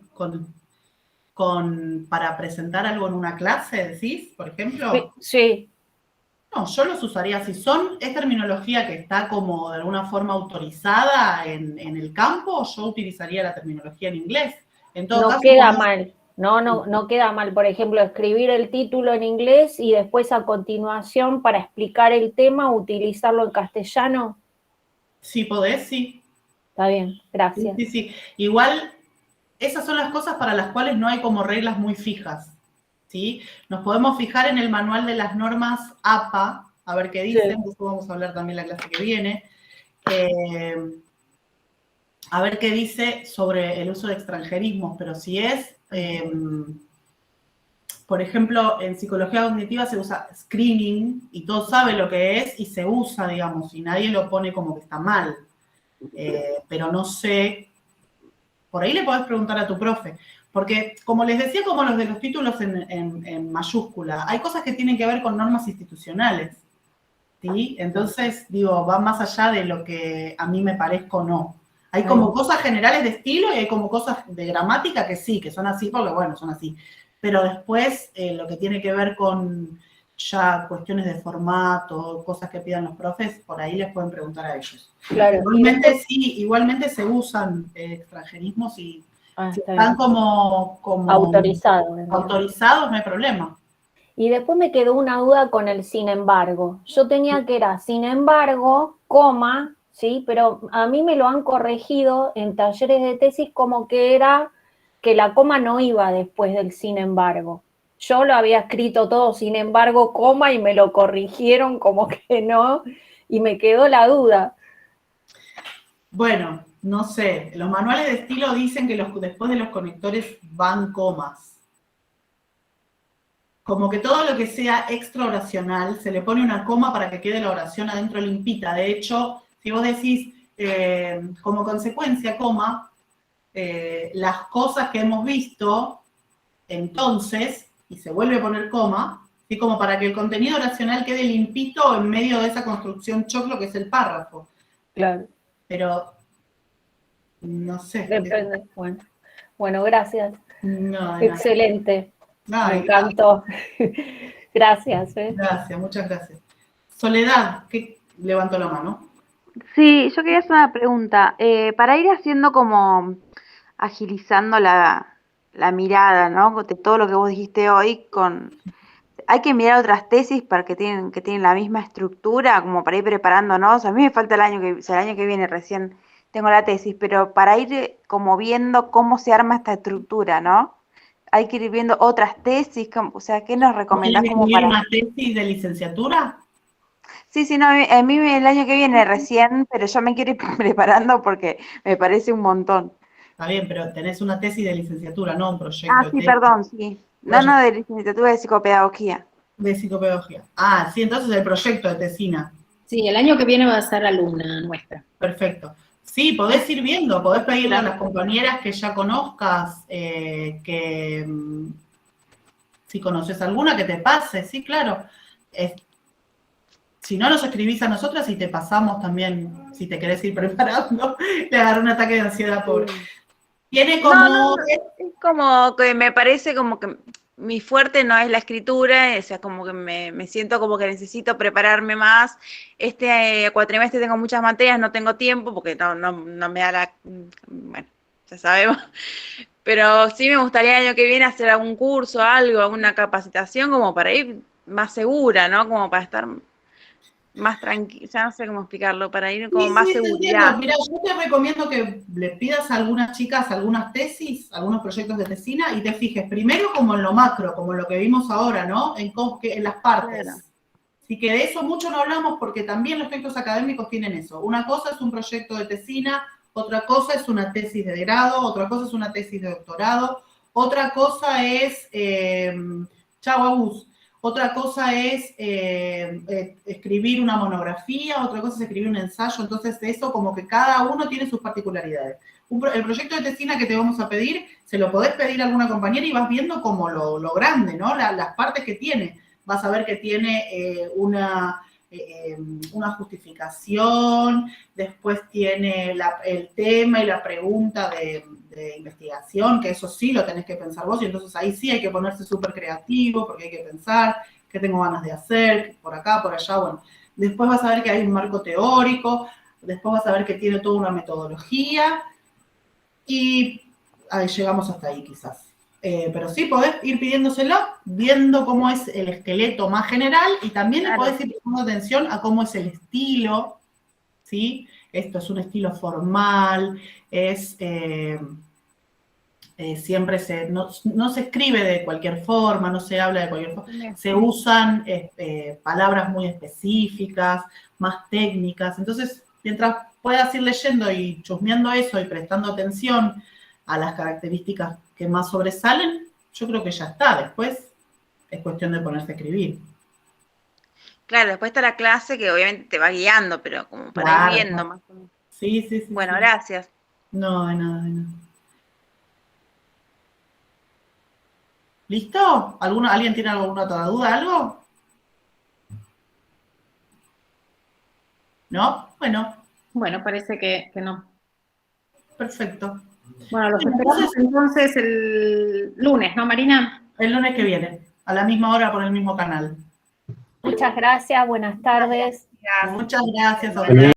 para presentar algo en una clase, ¿decís, por ejemplo? Sí. No, yo los usaría si es terminología que está como de alguna forma autorizada en el campo, yo utilizaría la terminología en inglés. En todo caso, queda mal. No queda mal, por ejemplo, escribir el título en inglés y después a continuación para explicar el tema utilizarlo en castellano. Sí, podés, sí. Está bien, gracias. Sí. Igual, esas son las cosas para las cuales no hay como reglas muy fijas. ¿Sí? Nos podemos fijar en el manual de las normas APA, a ver qué dicen, después vamos a hablar también la clase que viene, a ver qué dice sobre el uso de extranjerismos, pero si es, por ejemplo, en psicología cognitiva se usa screening y todos saben lo que es y se usa, digamos, y nadie lo pone como que está mal, pero no sé, por ahí le podés preguntar a tu profe. Porque, como les decía, como los de los títulos en mayúscula, hay cosas que tienen que ver con normas institucionales, ¿sí? Entonces, digo, va más allá de lo que a mí me parezca o no. Hay como cosas generales de estilo y hay como cosas de gramática que sí, que son así, porque bueno, son así. Pero después, lo que tiene que ver con ya cuestiones de formato, cosas que pidan los profes, por ahí les pueden preguntar a ellos. Claro. Igualmente se usan extranjerismos y si están como autorizados, no hay problema. Y después me quedó una duda con el sin embargo. Yo tenía que era sin embargo, coma, ¿sí? Pero a mí me lo han corregido en talleres de tesis como que era que la coma no iba después del sin embargo. Yo lo había escrito todo sin embargo, coma, y me lo corrigieron como que no, y me quedó la duda. Bueno, no sé. Los manuales de estilo dicen que después de los conectores van comas. Como que todo lo que sea extra oracional, se le pone una coma para que quede la oración adentro limpita. De hecho, si vos decís como consecuencia, coma, las cosas que hemos visto, entonces, y se vuelve a poner coma, ¿sí? Como para que el contenido oracional quede limpito en medio de esa construcción choclo que es el párrafo. Claro. Pero, no sé. Depende. Bueno, gracias. No, excelente. Ay, me encantó. Gracias. Gracias, muchas gracias. Soledad, que levantó la mano. Sí, yo quería hacer una pregunta. Para ir haciendo como agilizando la mirada, ¿no? De todo lo que vos dijiste hoy, hay que mirar otras tesis para que tienen la misma estructura, como para ir preparándonos. A mí me falta el año que viene recién tengo la tesis, pero para ir como viendo cómo se arma esta estructura, ¿no? Hay que ir viendo otras tesis, o sea, ¿qué nos recomendás como para una tesis de licenciatura? Sí, no, a mí el año que viene recién, pero yo me quiero ir preparando porque me parece un montón. Está bien, pero tenés una tesis de licenciatura, no un proyecto de tesis. Perdón, sí. No, de licenciatura de psicopedagogía. De psicopedagogía. Sí, entonces el proyecto de tesina. Sí, el año que viene va a ser alumna nuestra. Perfecto. Sí, podés ir viendo, podés pedirle a las compañeras que ya conozcas, si conoces alguna, que te pase, sí, claro. Si no, nos escribís a nosotras y te pasamos también, si te querés ir preparando, le agarré un ataque de ansiedad, pobre. Tiene como... No, es como que me parece como que mi fuerte no es la escritura, o sea, como que me siento como que necesito prepararme más. Este cuatrimestre tengo muchas materias, no tengo tiempo porque no me da bueno, ya sabemos. Pero sí me gustaría el año que viene hacer algún curso, algo, alguna capacitación como para ir más segura, ¿no? Como para estar más tranquila, ya no sé cómo explicarlo, para ir como más seguridad. Mira, yo te recomiendo que le pidas a algunas chicas algunas tesis, algunos proyectos de tesina y te fijes primero como en lo macro, como lo que vimos ahora, ¿no? En las partes. Claro. Así que de eso mucho no hablamos porque también los textos académicos tienen eso. Una cosa es un proyecto de tesina, otra cosa es una tesis de grado, otra cosa es una tesis de doctorado, otra cosa es, chau Agus, otra cosa es escribir una monografía, otra cosa es escribir un ensayo, entonces eso como que cada uno tiene sus particularidades. El proyecto de tesina que te vamos a pedir, se lo podés pedir a alguna compañera y vas viendo como lo grande, ¿no? Las partes que tiene. Vas a ver que tiene una justificación, después tiene el tema y la pregunta de investigación, que eso sí lo tenés que pensar vos, y entonces ahí sí hay que ponerse súper creativo, porque hay que pensar qué tengo ganas de hacer, por acá, por allá, bueno. Después vas a ver que hay un marco teórico, después vas a ver que tiene toda una metodología, y ahí llegamos hasta ahí quizás. Pero sí podés ir pidiéndoselo, viendo cómo es el esqueleto más general, y también le podés ir prestando atención a cómo es el estilo, ¿sí? Esto es un estilo formal, siempre no se escribe de cualquier forma, no se habla de cualquier forma, se usan palabras muy específicas, más técnicas, entonces mientras puedas ir leyendo y chusmeando eso y prestando atención a las características que más sobresalen, yo creo que ya está, después es cuestión de ponerse a escribir. Claro, después está la clase que obviamente te va guiando, pero como para ir viendo más o menos. Sí. Bueno, gracias. No, de nada. ¿Listo? ¿Alguien tiene alguna otra duda, algo? ¿No? Bueno, parece que no. Perfecto. Bueno, los esperamos entonces el lunes, ¿no, Marina? El lunes que viene, a la misma hora por el mismo canal. Muchas gracias, buenas tardes. Muchas gracias a ustedes.